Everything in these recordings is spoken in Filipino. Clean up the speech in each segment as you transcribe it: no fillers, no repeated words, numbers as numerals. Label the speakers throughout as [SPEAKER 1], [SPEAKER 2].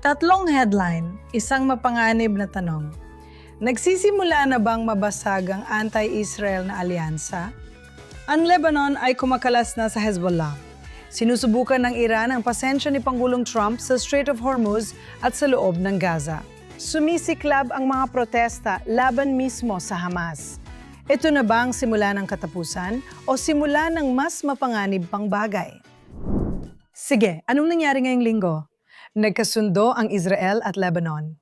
[SPEAKER 1] Tatlong headline, isang mapanganib na tanong. Nagsisimula na bang mabasag ang anti-Israel na alyansa? Ang Lebanon ay kumakalas na sa Hezbollah. Sinusubukan ng Iran ang pasensya ni Pangulong Trump sa Strait of Hormuz at sa loob ng Gaza. Sumisiklab ang mga protesta laban mismo sa Hamas. Ito na ba ang simula ng katapusan o simula ng mas mapanganib pang bagay? Sige, anong nangyari ngayong linggo? Nagkasundo ang Israel at Lebanon.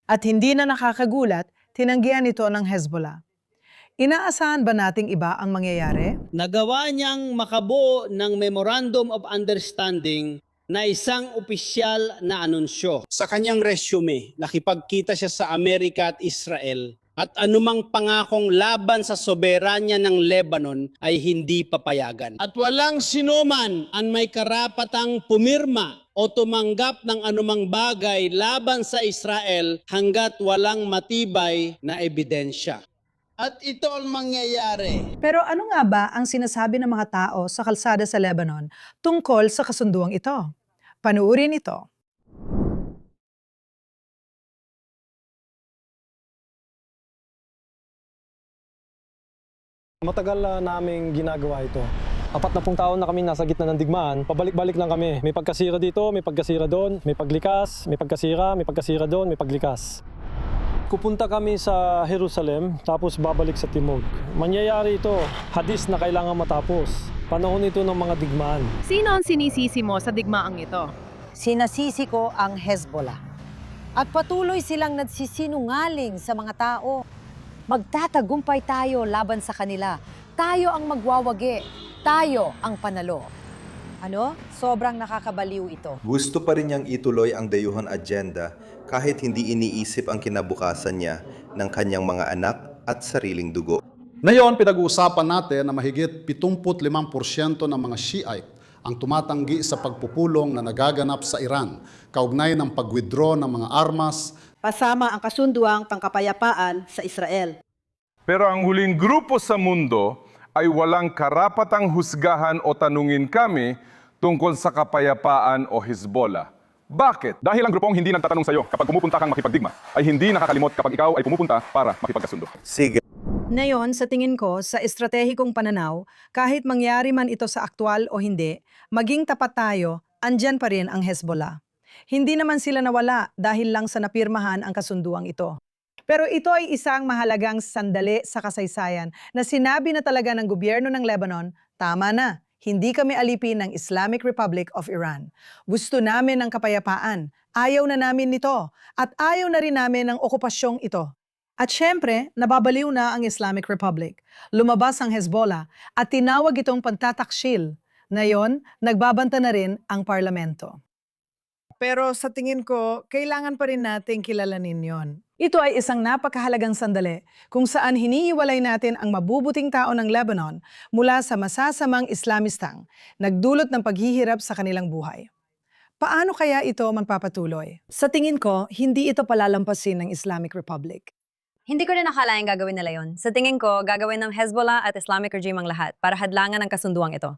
[SPEAKER 1] At hindi na nakakagulat, tinanggihan ito ng Hezbollah. Inaasahan ba nating iba ang mangyayari?
[SPEAKER 2] Nagawa niyang makabuo ng Memorandum of Understanding na isang opisyal na anunsyo. Sa kanyang resume, nakipagkita siya sa Amerika at Israel at anumang pangakong laban sa soberanya ng Lebanon ay hindi papayagan. At walang sinuman ang may karapatang pumirma o tumanggap ng anumang bagay laban sa Israel hanggat walang matibay na ebidensya. At ito ang mangyayari.
[SPEAKER 1] Pero ano nga ba ang sinasabi ng mga tao sa kalsada sa Lebanon tungkol sa kasunduang ito? Panuurin ito.
[SPEAKER 3] Matagal naming ginagawa ito. 40 taon na kami nasa gitna ng digmaan, pabalik-balik lang kami. May pagkasira dito, may pagkasira doon, may paglikas, may pagkasira doon, may paglikas. Pupunta kami sa Jerusalem, tapos babalik sa Timog. Mangyayari ito, hadis na kailangan matapos. Panahon ito ng mga digmaan.
[SPEAKER 4] Sino ang sinisisi mo sa digmaang ito?
[SPEAKER 5] Sinasisi ko ang Hezbollah. At patuloy silang nagsisinungaling sa mga tao. Magtatagumpay tayo laban sa kanila. Tayo ang magwawagi. Tayo ang panalo. Ano? Sobrang nakakabaliw ito.
[SPEAKER 6] Gusto pa rin niyang ituloy ang dayuhan agenda kahit hindi iniisip ang kinabukasan niya ng kanyang mga anak at sariling dugo.
[SPEAKER 7] Ngayon, pinag-uusapan natin na mahigit 75% ng mga Shiite ang tumatanggi sa pagpupulong na nagaganap sa Iran, kaugnay ng pag-withdraw ng mga armas,
[SPEAKER 8] kasama ang kasunduang pangkapayapaan sa Israel.
[SPEAKER 9] Pero ang huling grupo sa mundo ay walang karapatang husgahan o tanungin kami tungkol sa kapayapaan o Hezbollah. Bakit? Dahil ang grupong hindi nagtatanong sa iyo kapag pumupunta kang makipagdigma ay hindi nakakalimot kapag ikaw ay pumupunta para makipagkasundo.
[SPEAKER 6] Sige.
[SPEAKER 1] Ngayon, sa tingin ko, sa estratehikong pananaw, kahit mangyari man ito sa aktwal o hindi, maging tapat tayo, andyan pa rin ang Hezbollah. Hindi naman sila nawala dahil lang sa napirmahan ang kasunduang ito. Pero ito ay isang mahalagang sandali sa kasaysayan na sinabi na talaga ng gobyerno ng Lebanon, tama na, hindi kami alipin ng Islamic Republic of Iran. Gusto namin ng kapayapaan, ayaw na namin nito, at ayaw na rin namin ng okupasyong ito. At syempre, nababaliw na ang Islamic Republic. Lumabas ang Hezbollah at tinawag itong pantataksil. Ngayon, nagbabanta na rin ang parlamento. Pero sa tingin ko, kailangan pa rin nating kilalanin yon. Ito ay isang napakahalagang sandali kung saan hinihiwalay natin ang mabubuting tao ng Lebanon mula sa masasamang Islamistang, nagdulot ng paghihirap sa kanilang buhay. Paano kaya ito magpapatuloy? Sa tingin ko, hindi ito palalampasin ng Islamic Republic.
[SPEAKER 10] Hindi ko rin akalaing gagawin nila yon. Sa tingin ko, gagawin ng Hezbollah at Islamic regime ang lahat para hadlangan ang kasunduang ito.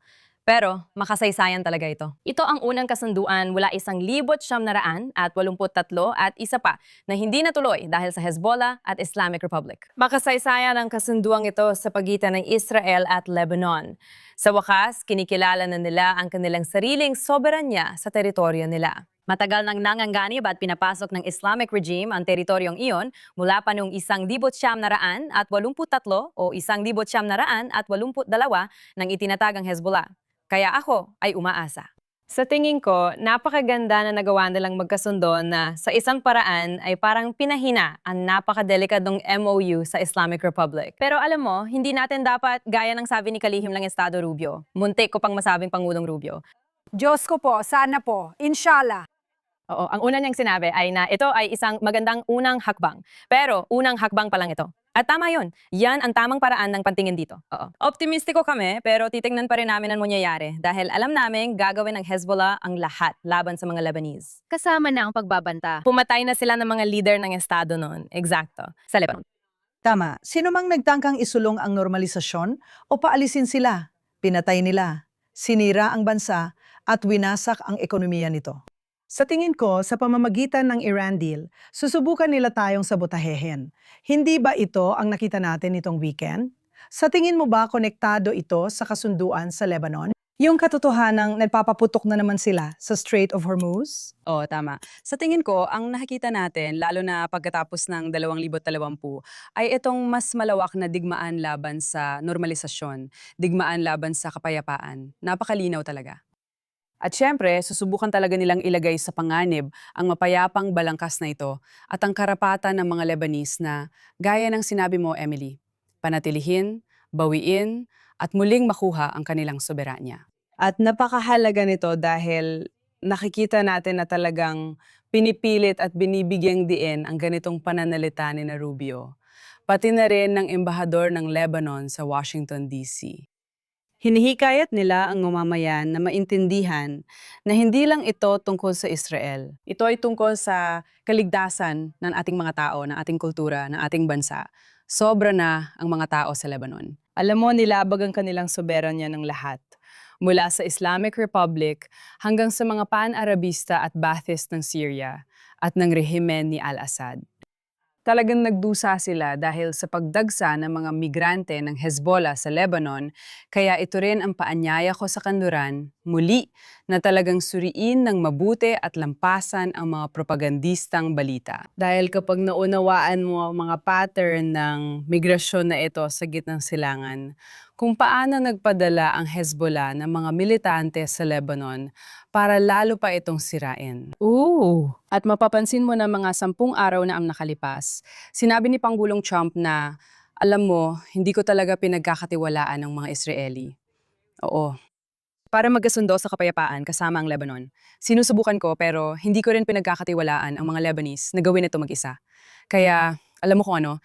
[SPEAKER 10] Pero, makasaysayan talaga ito.
[SPEAKER 4] Ito ang unang kasunduan mula 1,983 at isa pa na hindi natuloy dahil sa Hezbollah at Islamic Republic. Makasaysayan ang kasunduang ito sa pagitan ng Israel at Lebanon. Sa wakas, kinikilala na nila ang kanilang sariling soberanya sa teritoryo nila.
[SPEAKER 10] Matagal nang nanganganib at pinapasok ng Islamic regime ang teritoryong iyon mula pa noong 1983 o 1982 nang itinatag ang Hezbollah. Kaya ako ay umaasa.
[SPEAKER 4] Sa tingin ko, napakaganda na nagawa nilang magkasundo na sa isang paraan ay parang pinahina ang napakadelikadong MOU sa Islamic Republic. Pero alam mo, hindi natin dapat gaya ng sabi ni Kalihim ng Estado Rubio. Muntik ko pang masabing Pangulong Rubio.
[SPEAKER 5] Diyos ko po, sana po, inshallah.
[SPEAKER 4] Oo, ang una niyang sinabi ay na ito ay isang magandang unang hakbang. Pero unang hakbang pa lang ito. At tama yun. Yan ang tamang paraan ng pantingin dito. Oo. Optimistiko kami pero titingnan pa rin namin ang mangyayari dahil alam namin gagawin ng Hezbollah ang lahat laban sa mga Lebanese.
[SPEAKER 10] Kasama na ang pagbabanta.
[SPEAKER 4] Pumatay na sila ng mga leader ng estado noon. Eksakto. Sa Lebanon.
[SPEAKER 1] Tama, sino mang nagtangkang isulong ang normalisasyon o paalisin sila, pinatay nila, sinira ang bansa at winasak ang ekonomiya nito. Sa tingin ko, sa pamamagitan ng Iran deal, susubukan nila tayong sabotahehin. Hindi ba ito ang nakita natin itong weekend? Sa tingin mo ba konektado ito sa kasunduan sa Lebanon? Yung katotohanang nagpapaputok na naman sila sa Strait of Hormuz?
[SPEAKER 11] Oo, tama. Sa tingin ko, ang nakikita natin, lalo na pagkatapos ng 2020, ay itong mas malawak na digmaan laban sa normalisasyon, digmaan laban sa kapayapaan. Napakalinaw talaga. At syempre, susubukan talaga nilang ilagay sa panganib ang mapayapang balangkas na ito at ang karapatan ng mga Lebanese na, gaya ng sinabi mo, Emily, panatilihin, bawiin, at muling makuha ang kanilang soberanya. At napakahalaga nito dahil nakikita natin na talagang pinipilit at binibigyang diin ang ganitong pananalita ni na Rubio, pati na rin ng embahador ng Lebanon sa Washington, D.C. Hinihikayat nila ang mamamayan na maintindihan na hindi lang ito tungkol sa Israel. Ito ay tungkol sa kaligtasan ng ating mga tao, ng ating kultura, ng ating bansa. Sobra na ang mga tao sa Lebanon. Alam mo, nilabag ang kanilang soberanya ng lahat. Mula sa Islamic Republic hanggang sa mga pan-Arabista at Ba'athist ng Syria at ng rehimen ni Al-Assad. Talagang nagdusa sila dahil sa pagdagsa ng mga migrante ng Hezbollah sa Lebanon, kaya ito rin ang paanyaya ko sa kanluran, muli, na talagang suriin ng mabuti at lampasan ang mga propagandistang balita. Dahil kapag naunawaan mo ang mga pattern ng migrasyon na ito sa gitnang silangan, kung paano nagpadala ang Hezbollah ng mga militante sa Lebanon para lalo pa itong sirain. At mapapansin mo na mga 10 araw na ang nakalipas, sinabi ni Pangulong Trump na, alam mo, hindi ko talaga pinagkakatiwalaan ng mga Israeli. Oo. Para magkasundo sa kapayapaan kasama ang Lebanon, sinusubukan ko pero hindi ko rin pinagkakatiwalaan ang mga Lebanese na gawin ito mag-isa. Kaya, alam mo kung ano,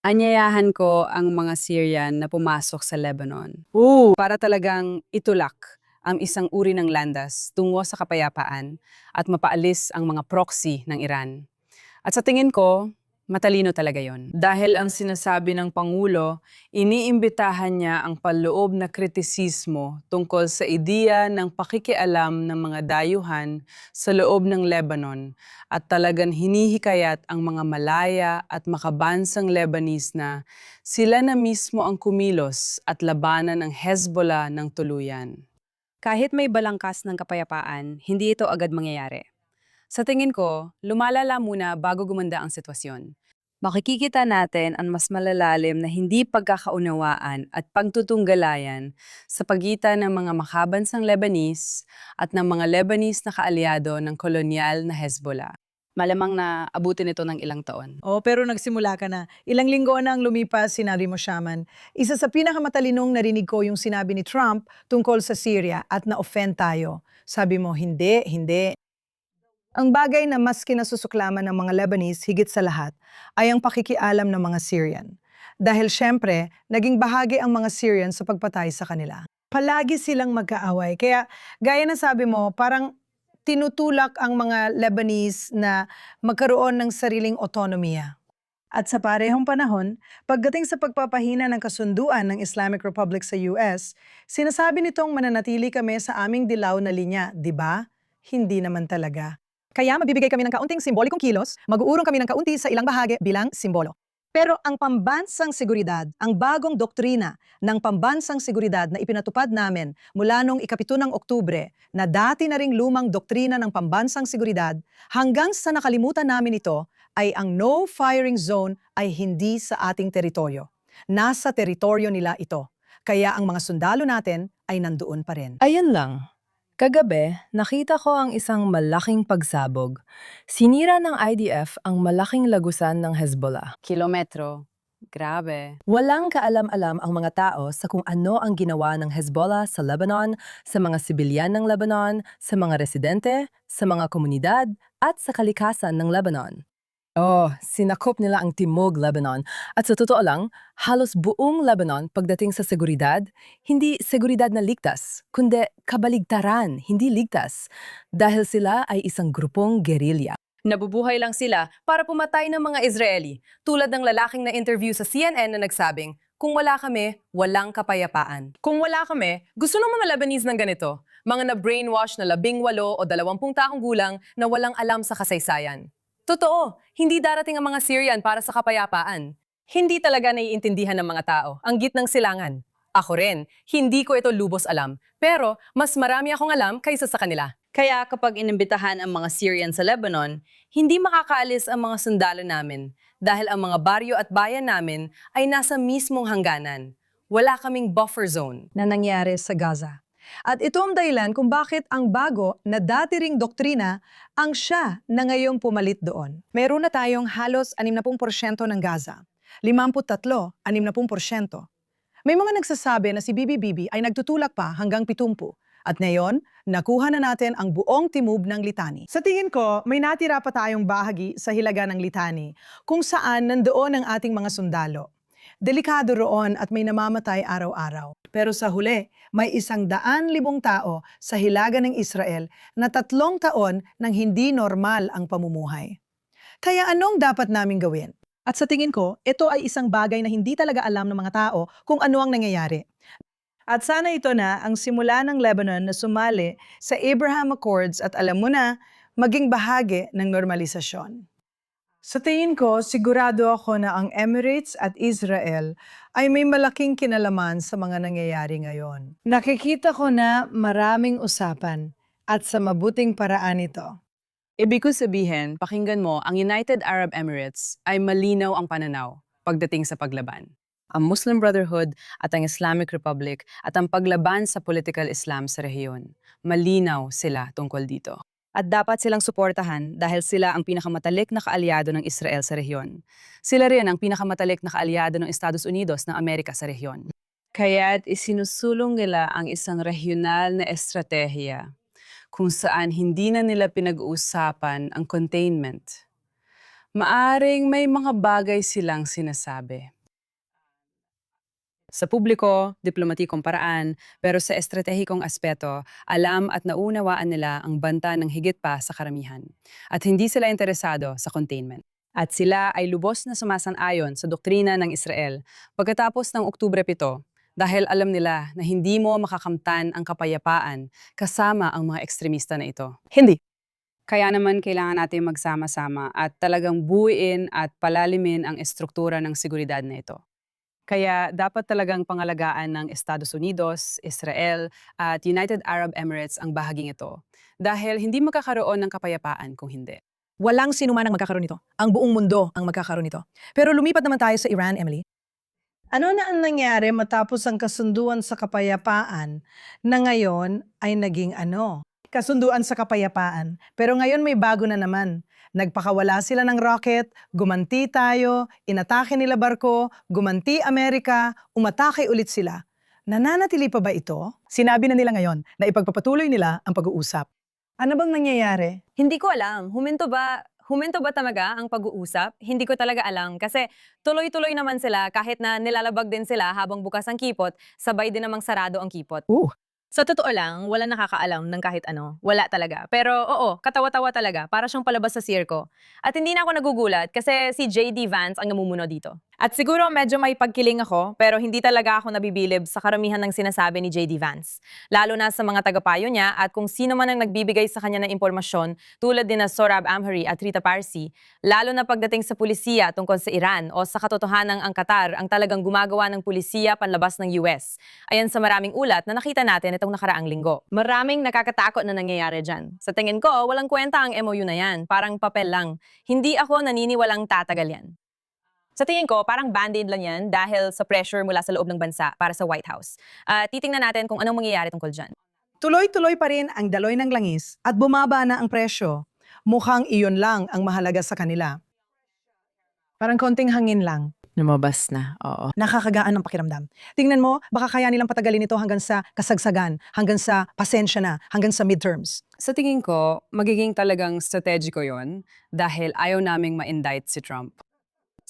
[SPEAKER 11] anyayahan ko ang mga Syrian na pumasok sa Lebanon. Para talagang itulak ang isang uri ng landas tungo sa kapayapaan at mapaalis ang mga proxy ng Iran. At sa tingin ko, matalino talaga yon. Dahil ang sinasabi ng Pangulo, iniimbitahan niya ang paloob na kritisismo tungkol sa ideya ng pakikialam ng mga dayuhan sa loob ng Lebanon at talagang hinihikayat ang mga malaya at makabansang Lebanese na sila na mismo ang kumilos at labanan ng Hezbollah ng tuluyan. Kahit may balangkas ng kapayapaan, hindi ito agad mangyayari. Sa tingin ko, lumalala muna bago gumanda ang sitwasyon. Makikikita natin ang mas malalalim na hindi pagkakaunawaan at pagtutunggalayan sa pagitan ng mga makabansang Lebanese at ng mga Lebanese na kaalyado ng kolonyal na Hezbollah. Malamang na abutin ito ng ilang taon.
[SPEAKER 1] Pero nagsimula ka na. Ilang linggo na ang lumipas, sinabi mo, Shaman. Isa sa pinakamatalinong narinig ko yung sinabi ni Trump tungkol sa Syria at na-offend tayo. Sabi mo, hindi. Ang bagay na mas kinasusuklaman ng mga Lebanese higit sa lahat ay ang pakikialam ng mga Syrian. Dahil syempre, naging bahagi ang mga Syrian sa pagpatay sa kanila. Palagi silang magkaaway. Kaya gaya na sabi mo, parang tinutulak ang mga Lebanese na magkaroon ng sariling otonomiya. At sa parehong panahon, pagdating sa pagpapahina ng kasunduan ng Islamic Republic sa US, sinasabi nitong mananatili kami sa aming dilaw na linya, di ba? Hindi naman talaga. Kaya magbibigay kami ng kaunting simbolikong kilos, mag-uurong kami ng kaunti sa ilang bahagi bilang simbolo. Pero ang pambansang seguridad, ang bagong doktrina ng pambansang seguridad na ipinatupad namin mula noong 7 ng Oktubre na dati na ring lumang doktrina ng pambansang seguridad hanggang sa nakalimutan namin ito ay ang no firing zone ay hindi sa ating teritoryo. Nasa teritoryo nila ito. Kaya ang mga sundalo natin ay nandoon pa rin.
[SPEAKER 4] Ayan lang. Kagabi, nakita ko ang isang malaking pagsabog. Sinira ng IDF ang malaking lagusan ng Hezbollah.
[SPEAKER 11] Kilometro. Grabe.
[SPEAKER 4] Walang kaalam-alam ang mga tao sa kung ano ang ginawa ng Hezbollah sa Lebanon, sa mga sibilyan ng Lebanon, sa mga residente, sa mga komunidad, at sa kalikasan ng Lebanon. Sinakop nila ang Timog Lebanon. At sa totoo lang, halos buong Lebanon pagdating sa seguridad, hindi seguridad na ligtas, kundi kabaligtaran, hindi ligtas. Dahil sila ay isang grupong gerilya.
[SPEAKER 11] Nabubuhay lang sila para pumatay ng mga Israeli, tulad ng lalaking na interview sa CNN na nagsabing, kung wala kami, walang kapayapaan. Kung wala kami, gusto ng mga Lebanese ng ganito.
[SPEAKER 4] Mga na-brainwash na 18 o 20 taong gulang na walang alam sa kasaysayan. Totoo, hindi darating ang mga Syrian para sa kapayapaan. Hindi talaga naiintindihan ng mga tao ang gitnang silangan. Ako rin, hindi ko ito lubos alam, pero mas marami akong alam kaysa sa kanila.
[SPEAKER 10] Kaya kapag inimbitahan ang mga Syrian sa Lebanon, hindi makakaalis ang mga sundalo namin dahil ang mga baryo at bayan namin ay nasa mismong hangganan. Wala kaming buffer zone.
[SPEAKER 1] Na nangyari sa Gaza. At ito ang dahilan kung bakit ang bago na dati ring doktrina ang siya na ngayong pumalit doon. Meron na tayong halos 60% ng Gaza. 53, 60%. May mga nagsasabi na si Bibi ay nagtutulak pa hanggang 70. At ngayon, nakuha na natin ang buong timub ng Litani. Sa tingin ko, may natira pa tayong bahagi sa hilaga ng Litani kung saan nandoon ang ating mga sundalo. Delikado roon at may namamatay araw-araw. Pero sa huli, may 100,000 tao sa hilaga ng Israel na 3 taon nang hindi normal ang pamumuhay. Kaya anong dapat naming gawin? At sa tingin ko, ito ay isang bagay na hindi talaga alam ng mga tao kung ano ang nangyayari. At sana ito na ang simula ng Lebanon na sumali sa Abraham Accords at alam mo na, maging bahagi ng normalisasyon. Sa tingin ko, sigurado ako na ang Emirates at Israel ay may malaking kinalaman sa mga nangyayari ngayon. Nakikita ko na maraming usapan at sa mabuting paraan ito.
[SPEAKER 11] Ibig ko sabihin, pakinggan mo, ang United Arab Emirates ay malinaw ang pananaw pagdating sa paglaban. Ang Muslim Brotherhood at ang Islamic Republic at ang paglaban sa political Islam sa rehiyon. Malinaw sila tungkol dito.
[SPEAKER 10] At dapat silang suportahan dahil sila ang pinakamatalik na kaalyado ng Israel sa rehiyon. Sila rin ang pinakamatalik na kaalyado ng Estados Unidos ng Amerika sa rehiyon.
[SPEAKER 11] Kaya't isinusulong nila ang isang regional na estratehiya kung saan hindi na nila pinag-uusapan ang containment. Maaring may mga bagay silang sinasabi. Sa publiko, diplomatikong paraan, pero sa estratehikong aspeto, alam at naunawaan nila ang banta ng higit pa sa karamihan. At hindi sila interesado sa containment. At sila ay lubos na sumasang-ayon sa doktrina ng Israel pagkatapos ng Oktubre 7 dahil alam nila na hindi mo makakamtan ang kapayapaan kasama ang mga ekstremista na ito.
[SPEAKER 1] Hindi.
[SPEAKER 11] Kaya naman kailangan natin magsama-sama at talagang buuin at palalimin ang estruktura ng seguridad na ito. Kaya dapat talagang pangalagaan ng Estados Unidos, Israel at United Arab Emirates ang bahaging ito dahil hindi magkakaroon ng kapayapaan kung hindi.
[SPEAKER 1] Walang sinuman ang magkakaroon nito. Ang buong mundo ang magkakaroon nito. Pero lumipat naman tayo sa Iran, Emily. Ano na ang nangyari matapos ang kasunduan sa kapayapaan na ngayon ay naging ano? Kasunduan sa kapayapaan. Pero ngayon may bago na naman. Nagpakawala sila ng rocket, gumanti tayo, inatake nila barko, gumanti Amerika, umatake ulit sila. Nananatili pa ba ito? Sinabi na nila ngayon na ipagpapatuloy nila ang pag-uusap. Ano bang nangyayari?
[SPEAKER 10] Hindi ko alam. Huminto ba talaga ang pag-uusap? Hindi ko talaga alam kasi tuloy-tuloy naman sila kahit na nilalabag din sila habang bukas ang kipot, sabay din namang sarado ang kipot.
[SPEAKER 4] Sa totoo lang, wala nakakaalam ng kahit ano. Wala talaga. Pero oo, katawa-tawa talaga. Para siyang palabas sa sirko. At hindi na ako nagugulat kasi si J.D. Vance ang namumuno dito. At siguro medyo may pagkiling ako, pero hindi talaga ako nabibilib sa karamihan ng sinasabi ni J.D. Vance. Lalo na sa mga tagapayo niya at kung sino man ang nagbibigay sa kanya ng impormasyon tulad din na Sohrab Amhari at Rita Parsi, lalo na pagdating sa pulisiya tungkol sa Iran o sa katotohanan ang Qatar ang talagang gumagawa ng pulisiya panlabas ng US. Ayan sa maraming ulat na nakita natin itong nakaraang linggo. Maraming nakakatakot na nangyayari dyan. Sa tingin ko, walang kwenta ang MOU na yan. Parang papel lang. Hindi ako naniniwalang tatagal yan. Sa tingin ko, parang band-aid lang yan dahil sa pressure mula sa loob ng bansa para sa White House. Titingnan natin kung anong mangyayari tungkol dyan.
[SPEAKER 1] Tuloy-tuloy pa rin ang daloy ng langis at bumaba na ang presyo. Mukhang iyon lang ang mahalaga sa kanila. Parang konting hangin lang.
[SPEAKER 11] Lumabas na, oo.
[SPEAKER 1] Nakakagaan ng pakiramdam. Tingnan mo, baka kaya nilang patagalin ito hanggang sa kasagsagan, hanggang sa pasensya na, hanggang sa midterms.
[SPEAKER 11] Sa tingin ko, magiging talagang strategiko yon dahil ayaw naming ma-indict si Trump.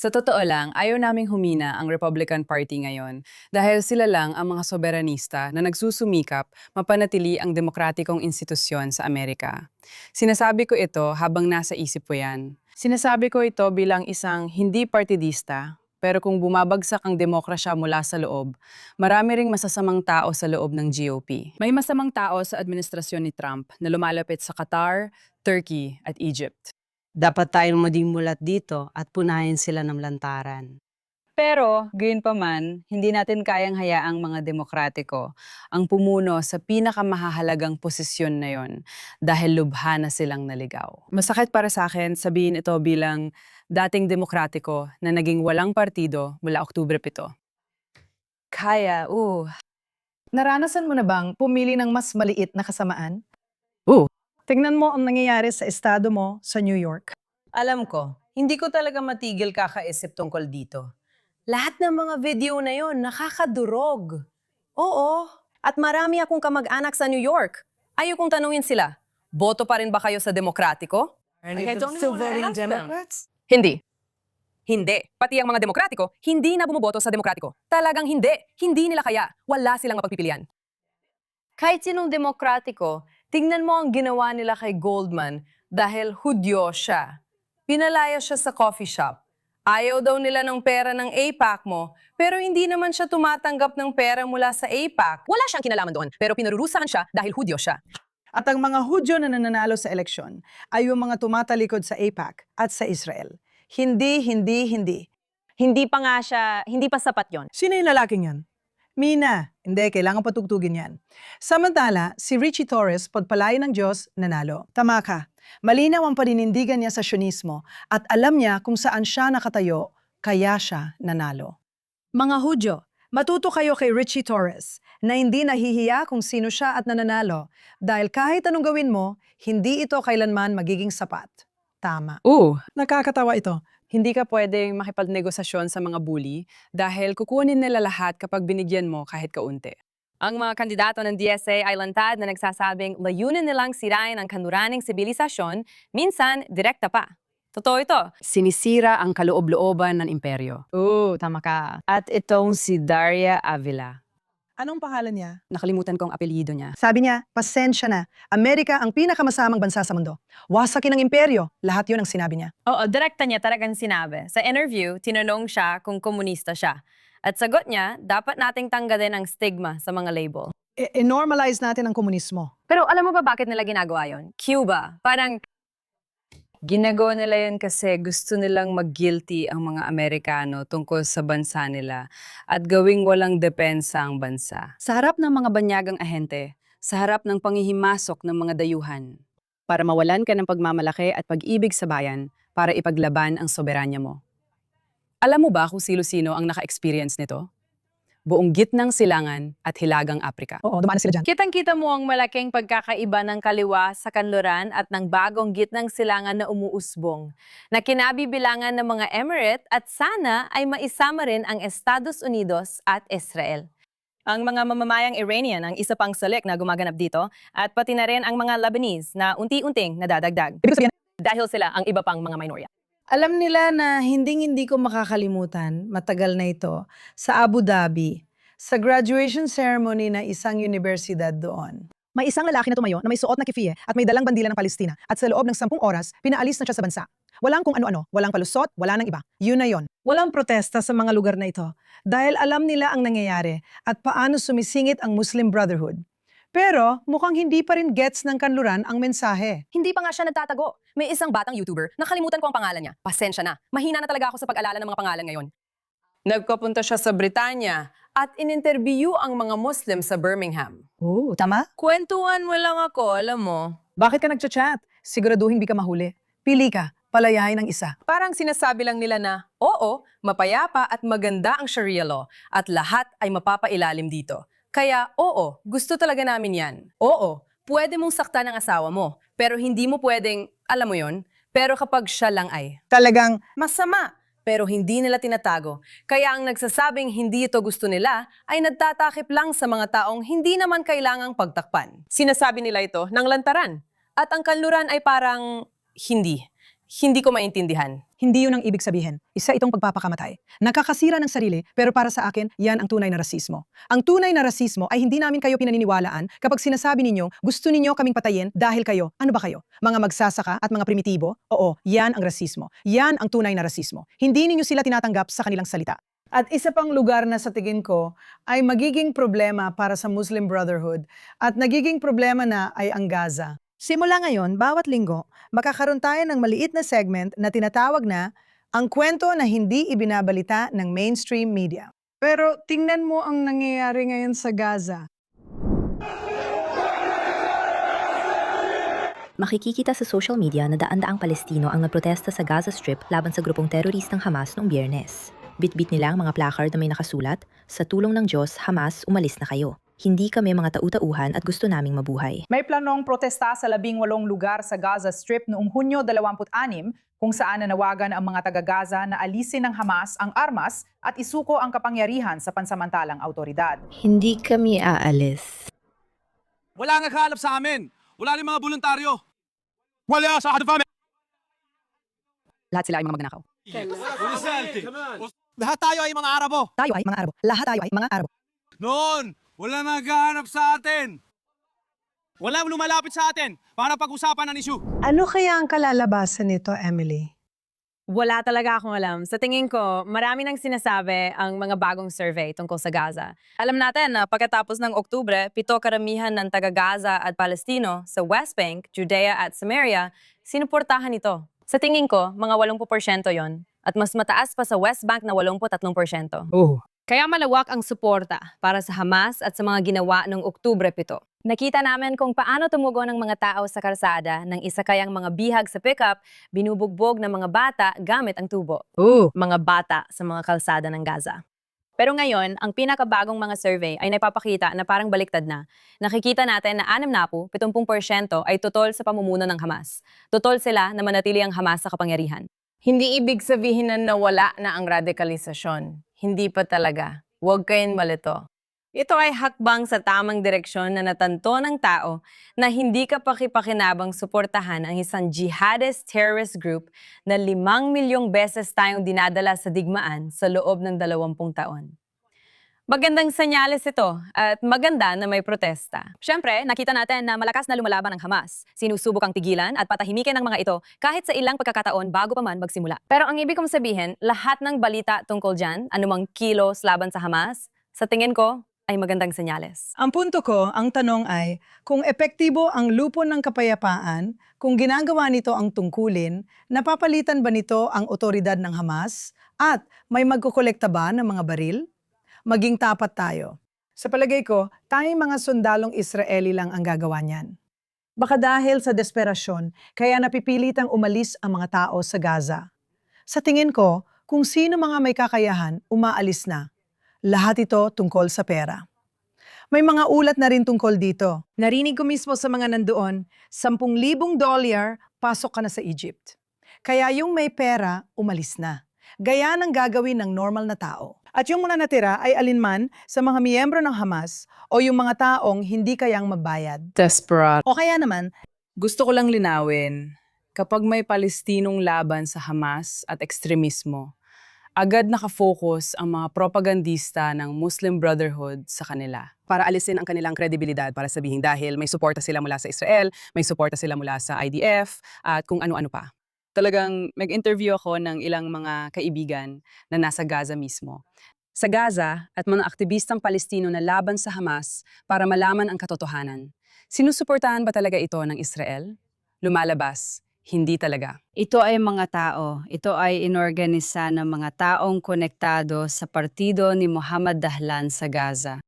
[SPEAKER 11] Sa totoo lang, ayaw naming humina ang Republican Party ngayon dahil sila lang ang mga soberanista na nagsusumikap mapanatili ang demokratikong institusyon sa Amerika. Sinasabi ko ito habang nasa isip ko yan. Sinasabi ko ito bilang isang hindi partidista, Pero kung bumabagsak ang demokrasya mula sa loob, marami ring masasamang tao sa loob ng GOP. May masamang tao sa administrasyon ni Trump na lumalapit sa Qatar, Turkey at Egypt.
[SPEAKER 8] Dapat tayong maging mulat dito at punahin sila ng lantaran.
[SPEAKER 11] Pero, gayon pa man, hindi natin kayang hayaang mga demokratiko ang pumuno sa pinakamahahalagang posisyon na yon dahil lubha na silang naligaw. Masakit para sa akin sabihin ito bilang dating demokratiko na naging walang partido mula Oktubre 7. Kaya,
[SPEAKER 1] Naranasan mo na bang pumili ng mas maliit na kasamaan?
[SPEAKER 11] Oo.
[SPEAKER 1] Tingnan mo ang nangyayari sa estado mo sa New York.
[SPEAKER 5] Alam ko, hindi ko talaga matigil kakaisip tungkol dito. Lahat ng mga video na yon nakakadurog. Oo, at marami akong kamag-anak sa New York. Ayokong tanungin sila, boto pa rin ba kayo sa demokratiko?
[SPEAKER 11] Hindi. Hindi. Pati ang mga demokratiko, hindi na bumuboto sa demokratiko. Talagang hindi. Hindi nila kaya. Wala silang mapagpipilian.
[SPEAKER 4] Kahit sinong demokratiko, tingnan mo ang ginawa nila kay Goldman dahil Hudyo siya. Pinalaya siya sa coffee shop. Ayaw daw nila ng pera ng AIPAC mo, pero hindi naman siya tumatanggap ng pera mula sa AIPAC.
[SPEAKER 11] Wala siyang kinalaman doon, pero pinarurusahan siya dahil Hudyo siya.
[SPEAKER 1] At ang mga Hudyo na nananalo sa eleksyon ay yung mga tumatalikod sa AIPAC at sa Israel. Hindi.
[SPEAKER 10] Hindi pa nga siya, hindi pa sapat yon.
[SPEAKER 1] Sino yung lalaking yan? Mina. Hindi, kailangan patugtugin yan. Samantala, si Richie Torres, pagpalain ng Diyos, nanalo. Tama ka. Malinaw ang paninindigan niya sa Syonismo at alam niya kung saan siya nakatayo, kaya siya nanalo. Mga Hudyo, matuto kayo kay Richie Torres na hindi nahihiya kung sino siya at nananalo dahil kahit anong gawin mo, hindi ito kailanman magiging sapat. Tama. Nakakatawa ito.
[SPEAKER 11] Hindi ka pwedeng makipagnegosasyon sa mga bully dahil kukunin nila lahat kapag binigyan mo kahit kaunti.
[SPEAKER 4] Ang mga kandidato ng DSA ay lantad na nagsasabing layunin nilang sirain ang kanluraning sibilisasyon, minsan direkta pa. Totoo ito.
[SPEAKER 11] Sinisira ang kaloob-looban ng imperyo.
[SPEAKER 4] Tama ka.
[SPEAKER 11] At itong si Daria Avila.
[SPEAKER 1] Anong pangalan niya?
[SPEAKER 11] Nakalimutan ko ang apelyido niya.
[SPEAKER 1] Sabi niya, pasensya na. Amerika ang pinakamasamang bansa sa mundo. Wasakin ang imperyo. Lahat yun ang sinabi niya.
[SPEAKER 4] Oo, direkta niya talagang sinabi. Sa interview, tinanong siya kung komunista siya. At sagot niya, dapat nating tanggalin ang stigma sa mga label.
[SPEAKER 1] I-normalize natin ang komunismo.
[SPEAKER 4] Pero alam mo ba bakit nila ginagawa yon? Cuba. Parang
[SPEAKER 11] Ginagawa nila yan kasi gusto nilang mag-guilty ang mga Amerikano tungkol sa bansa nila at gawing walang depensa ang bansa. Sa harap ng mga banyagang ahente, sa harap ng panghihimasok ng mga dayuhan, para mawalan ka ng pagmamalaki at pag-ibig sa bayan para ipaglaban ang soberanya mo. Alam mo ba kung sino-sino ang naka-experience nito? Buong gitnang silangan at hilagang Aprika.
[SPEAKER 1] Oo, dumaan na sila dyan.
[SPEAKER 4] kitang-kita mo ang malaking pagkakaiba ng kaliwa sa kanluran at ng bagong gitnang silangan na umuusbong, na kinabibilangan ng mga Emirate at sana ay maisama rin ang Estados Unidos at Israel. Ang mga mamamayang Iranian ang isa pang salik na gumaganap dito at pati na rin ang mga Lebanese na unti-unting nadadagdag.
[SPEAKER 1] Ibig sabihin,
[SPEAKER 4] Dahil sila ang iba pang mga minorya.
[SPEAKER 1] alam nila na hindi ko makakalimutan, matagal na ito, sa Abu Dhabi, sa graduation ceremony na isang universidad doon. May isang lalaki na tumayo na may suot na kefiyeh at may dalang bandila ng Palestina at sa loob ng 10 oras, pinaalis na siya sa bansa. Walang kung ano-ano, walang palusot, wala nang iba. Yun na yon. Walang protesta sa mga lugar na ito dahil alam nila ang nangyayari at paano sumisingit ang Muslim Brotherhood. Pero mukhang hindi pa rin gets ng kanluran ang mensahe.
[SPEAKER 11] Hindi pa nga siya nagtatago. May isang batang YouTuber, nakalimutan ko ang pangalan niya. Pasensya na. Mahina na talaga ako sa pag-alala ng mga pangalan ngayon. Nagpapunta siya sa Britanya at ininterview ang mga Muslim sa Birmingham.
[SPEAKER 1] Oo, tama?
[SPEAKER 11] Kwentuhan mo lang ako, alam mo.
[SPEAKER 1] Bakit ka nagchat-chat? Siguraduhin di ka mahuli. Pili ka, palayain ang isa.
[SPEAKER 11] Parang sinasabi lang nila na, oo, mapayapa at maganda ang Sharia law at lahat ay mapapailalim dito. Kaya, oo, gusto talaga namin yan. Oo, pwede mong saktan ang asawa mo, pero hindi mo pwedeng, alam mo yon, pero kapag siya lang ay.
[SPEAKER 1] Talagang,
[SPEAKER 11] Masama, pero hindi nila tinatago. Kaya ang nagsasabing hindi ito gusto nila ay nagtatakip lang sa mga taong hindi naman kailangang pagtakpan. Sinasabi nila ito ng lantaran. At ang kanluran ay parang hindi.
[SPEAKER 4] Hindi ko maintindihan.
[SPEAKER 1] Hindi yun ang ibig sabihin. Isa itong pagpapakamatay. Nakakasira ng sarili, pero para sa akin, yan ang tunay na rasismo. Ang tunay na rasismo ay hindi namin kayo pinaniniwalaan kapag sinasabi ninyo, gusto ninyo kaming patayin dahil kayo, ano ba kayo? Mga magsasaka at mga primitibo? Oo, yan ang rasismo. Yan ang tunay na rasismo. Hindi ninyo sila tinatanggap sa kanilang salita. At isa pang lugar na sa tingin ko ay magiging problema para sa Muslim Brotherhood at nagiging problema na ay ang Gaza. Simula ngayon, bawat linggo, makakaroon tayo ng maliit na segment na tinatawag na ang kwento na hindi ibinabalita ng mainstream media. Pero tingnan mo ang nangyayari ngayon sa Gaza.
[SPEAKER 12] Makikikita sa social media na daan-daang Palestino ang nagprotesta sa Gaza Strip laban sa grupong teroristang Hamas noong Biyernes. Bitbit nila ang mga placard na may nakasulat, "Sa tulong ng Diyos, Hamas, umalis na kayo. Hindi kami mga tau-tauhan at gusto naming mabuhay."
[SPEAKER 13] May planong protesta sa 18 lugar sa Gaza Strip noong Hunyo 26 kung saan nanawagan ang mga taga-Gaza na alisin ng Hamas ang armas at isuko ang kapangyarihan sa pansamantalang autoridad.
[SPEAKER 12] Hindi kami aalis.
[SPEAKER 14] Wala nga kahalap sa amin. Wala rin mga voluntaryo. Wala sa hadafame.
[SPEAKER 11] Lahat sila ay mga magnanakaw.
[SPEAKER 14] Lahat tayo ay mga Arabo.
[SPEAKER 1] Tayo ay mga Arabo. Lahat tayo ay mga Arabo.
[SPEAKER 14] Noon, wala naghahanap sa atin. Walang lumalapit sa atin para pag-usapan ng issue.
[SPEAKER 1] Ano kaya ang kalalabasan nito, Emily?
[SPEAKER 4] Wala talaga akong alam. Sa tingin ko, marami nang sinasabi ang mga bagong survey tungkol sa Gaza. Alam natin na pagkatapos ng Oktubre, 7 karamihan ng taga-Gaza at Palestino sa West Bank, Judea at Samaria, sinuportahan ito. Sa tingin ko, mga 80% yon at mas mataas pa sa West Bank na 83%.
[SPEAKER 1] Oh.
[SPEAKER 4] Kaya malawak ang suporta para sa Hamas at sa mga ginawa noong Oktubre 7. Nakita namin kung paano tumugon ng mga tao sa kalsada nang isa kayang mga bihag sa pickup, binubugbog ng mga bata gamit ang tubo. Mga bata sa mga kalsada ng Gaza. Pero ngayon, ang pinakabagong mga survey ay napapakita na parang baliktad na. Nakikita natin na 70% ay tutol sa pamumuno ng Hamas. Tutol sila na manatili ang Hamas sa kapangyarihan. Hindi ibig sabihin na nawala na ang radikalisasyon. Hindi pa talaga. Huwag kayong malito. Ito ay hakbang sa tamang direksyon na natanto ng tao na hindi kapakipakinabang suportahan ang isang jihadist terrorist group na 5 milyong beses tayong dinadala sa digmaan sa loob ng 20 taon. Magandang senyales ito at maganda na may protesta. Siyempre, nakita natin na malakas na lumalaban ang Hamas. Sinusubok ang tigilan at patahimikin ng mga ito kahit sa ilang pagkakataon bago pa man magsimula. Pero ang ibig kong sabihin, lahat ng balita tungkol dyan, anumang kilos laban sa Hamas, sa tingin ko, ay magandang senyales.
[SPEAKER 1] Ang punto ko, ang tanong ay, kung epektibo ang lupon ng kapayapaan, kung ginagawa nito ang tungkulin, napapalitan ba nito ang otoridad ng Hamas? At may magkukolekta ba ng mga baril? Maging tapat tayo. Sa palagay ko, tayong mga sundalong Israeli lang ang gagawa niyan. Baka dahil sa desperasyon, kaya napipilitang umalis ang mga tao sa Gaza. Sa tingin ko, kung sino mga may kakayahan, umaalis na. Lahat ito tungkol sa pera. May mga ulat na rin tungkol dito. Narinig ko mismo sa mga nandoon, $10,000, pasok ka na sa Egypt. Kaya yung may pera, umalis na. Gaya ng gagawin ng normal na tao. At yung mga natira ay alinman sa mga miyembro ng Hamas o yung mga taong hindi kayang magbayad.
[SPEAKER 11] Desperate.
[SPEAKER 1] O kaya naman,
[SPEAKER 11] Gusto ko lang linawin, kapag may Palestinong laban sa Hamas at ekstremismo, agad nakafocus ang mga propagandista ng Muslim Brotherhood sa kanila. Para alisin ang kanilang kredibilidad para sabihin dahil may suporta sila mula sa Israel, may suporta sila mula sa IDF, at kung ano-ano pa. Talagang mag-interview ako ng ilang mga kaibigan na nasa Gaza mismo. Sa Gaza at mga aktivistang Palestino na laban sa Hamas para malaman ang katotohanan. Sinusuportahan ba talaga ito ng Israel? Lumalabas, hindi talaga.
[SPEAKER 8] Ito ay mga tao. Ito ay inorganisa ng mga taong konektado sa partido ni Muhammad Dahlan sa Gaza.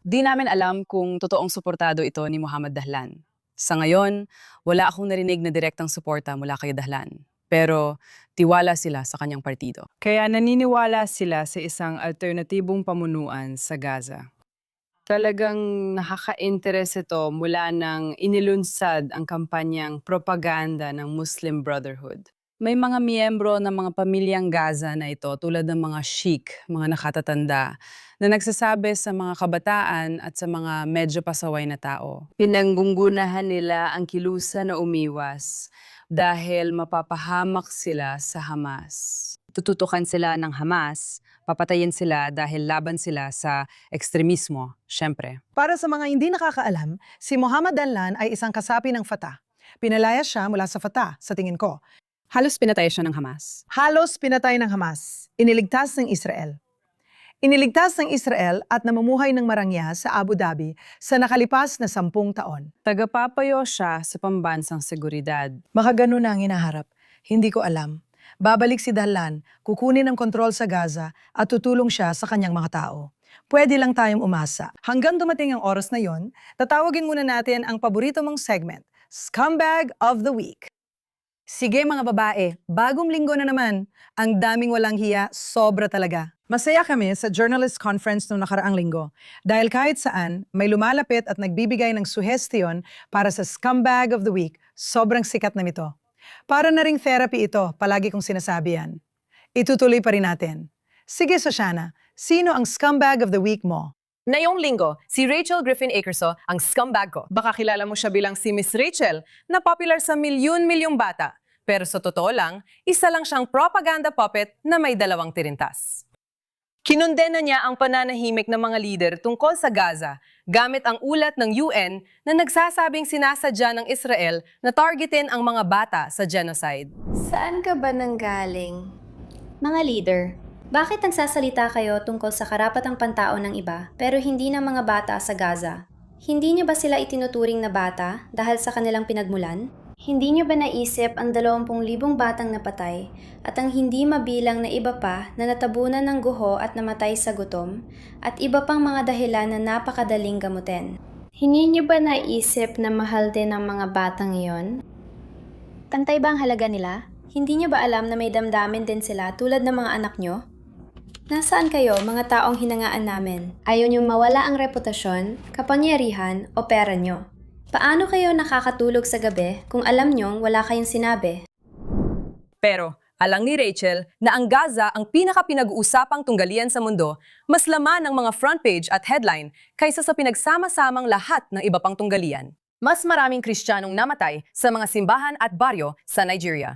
[SPEAKER 11] Di namin alam kung totoong suportado ito ni Muhammad Dahlan. Sa ngayon, wala akong narinig na direktang suporta mula kay Dahlan. Pero tiwala sila sa kanyang partido. Kaya naniniwala sila sa isang alternatibong pamunuan sa Gaza. Talagang nakaka-interest ito mula nang inilunsad ang kampanyang propaganda ng Muslim Brotherhood. May mga miyembro ng mga pamilyang Gaza na ito tulad ng mga sheikh, mga nakatatanda, na nagsasabi sa mga kabataan at sa mga medyo pasaway na tao.
[SPEAKER 8] Pinanggunggunahan nila ang kilusan na umiwas.
[SPEAKER 11] dahil mapapahamak sila sa Hamas. Tututukan sila ng Hamas, papatayin sila dahil laban sila sa ekstremismo, syempre.
[SPEAKER 1] Para sa mga hindi nakakaalam, si Mohammed Dahlan ay isang kasapi ng Fatah. Pinalaya siya mula sa Fatah, sa tingin ko.
[SPEAKER 11] Halos pinatay siya ng Hamas.
[SPEAKER 1] Halos pinatay ng Hamas. Iniligtas ng Israel. Iniligtas ng Israel at namumuhay ng marangya sa Abu Dhabi sa nakalipas na 10 taon.
[SPEAKER 11] Tagapapayo siya sa pambansang seguridad.
[SPEAKER 1] Baka ganun na ang hinaharap. Hindi ko alam. Babalik si Dahlan, kukunin ang kontrol sa Gaza at tutulong siya sa kanyang mga tao. Pwede lang tayong umasa. Hanggang dumating ang oras na yon, tatawagin muna natin ang paborito mong segment, Scumbag of the Week. Sige mga babae, bagong linggo na naman. Ang daming walang hiya, sobra talaga. Masaya kami sa Journalist Conference noong nakaraang linggo dahil kahit saan may lumalapit at nagbibigay ng suhestiyon para sa Scumbag of the Week, sobrang sikat na nito. Para na ring therapy ito, palagi kong sinasabi yan. Itutuloy pa rin natin. Sige Shoshana, sino ang Scumbag of the Week mo?
[SPEAKER 4] Ngayong linggo, si Rachel Griffin Akerso ang scumbag ko.
[SPEAKER 11] Baka kilala mo siya bilang si Miss Rachel na popular sa milyon-milyong bata. Pero sa totoo lang, isa lang siyang propaganda puppet na may 2 tirintas. Kinondena niya ang pananahimik ng mga lider tungkol sa Gaza gamit ang ulat ng UN na nagsasabing sinasadya ng Israel na targetin ang mga bata sa genocide.
[SPEAKER 15] Saan ka ba nanggaling? Mga leader, bakit nagsasalita kayo tungkol sa karapatang pantao ng iba pero hindi ng mga bata sa Gaza? Hindi niyo ba sila itinuturing na bata dahil sa kanilang pinagmulan? Hindi niyo ba naisip ang 20,000 batang napatay at ang hindi mabilang na iba pa na natabunan ng guho at namatay sa gutom at iba pang mga dahilan na napakadaling gamutin? Hindi niyo ba naisip na mahal din ang mga batang iyon? Pantay ba ang halaga nila? Hindi niyo ba alam na may damdamin din sila tulad ng mga anak niyo? Nasaan kayo, mga taong hinangaan namin? Ayaw niyong mawala ang reputasyon, kapangyarihan o pera niyo. Paano kayo nakakatulog sa gabi kung alam niyong wala kayong sinabi?
[SPEAKER 11] Pero alang ni Rachel na ang Gaza ang pinaka-pinag-uusapang tunggalian sa mundo, mas laman ng mga front page at headline kaysa sa pinagsama-samang lahat ng iba pang tunggalian. Mas maraming Kristiyanong namatay sa mga simbahan at baryo sa Nigeria.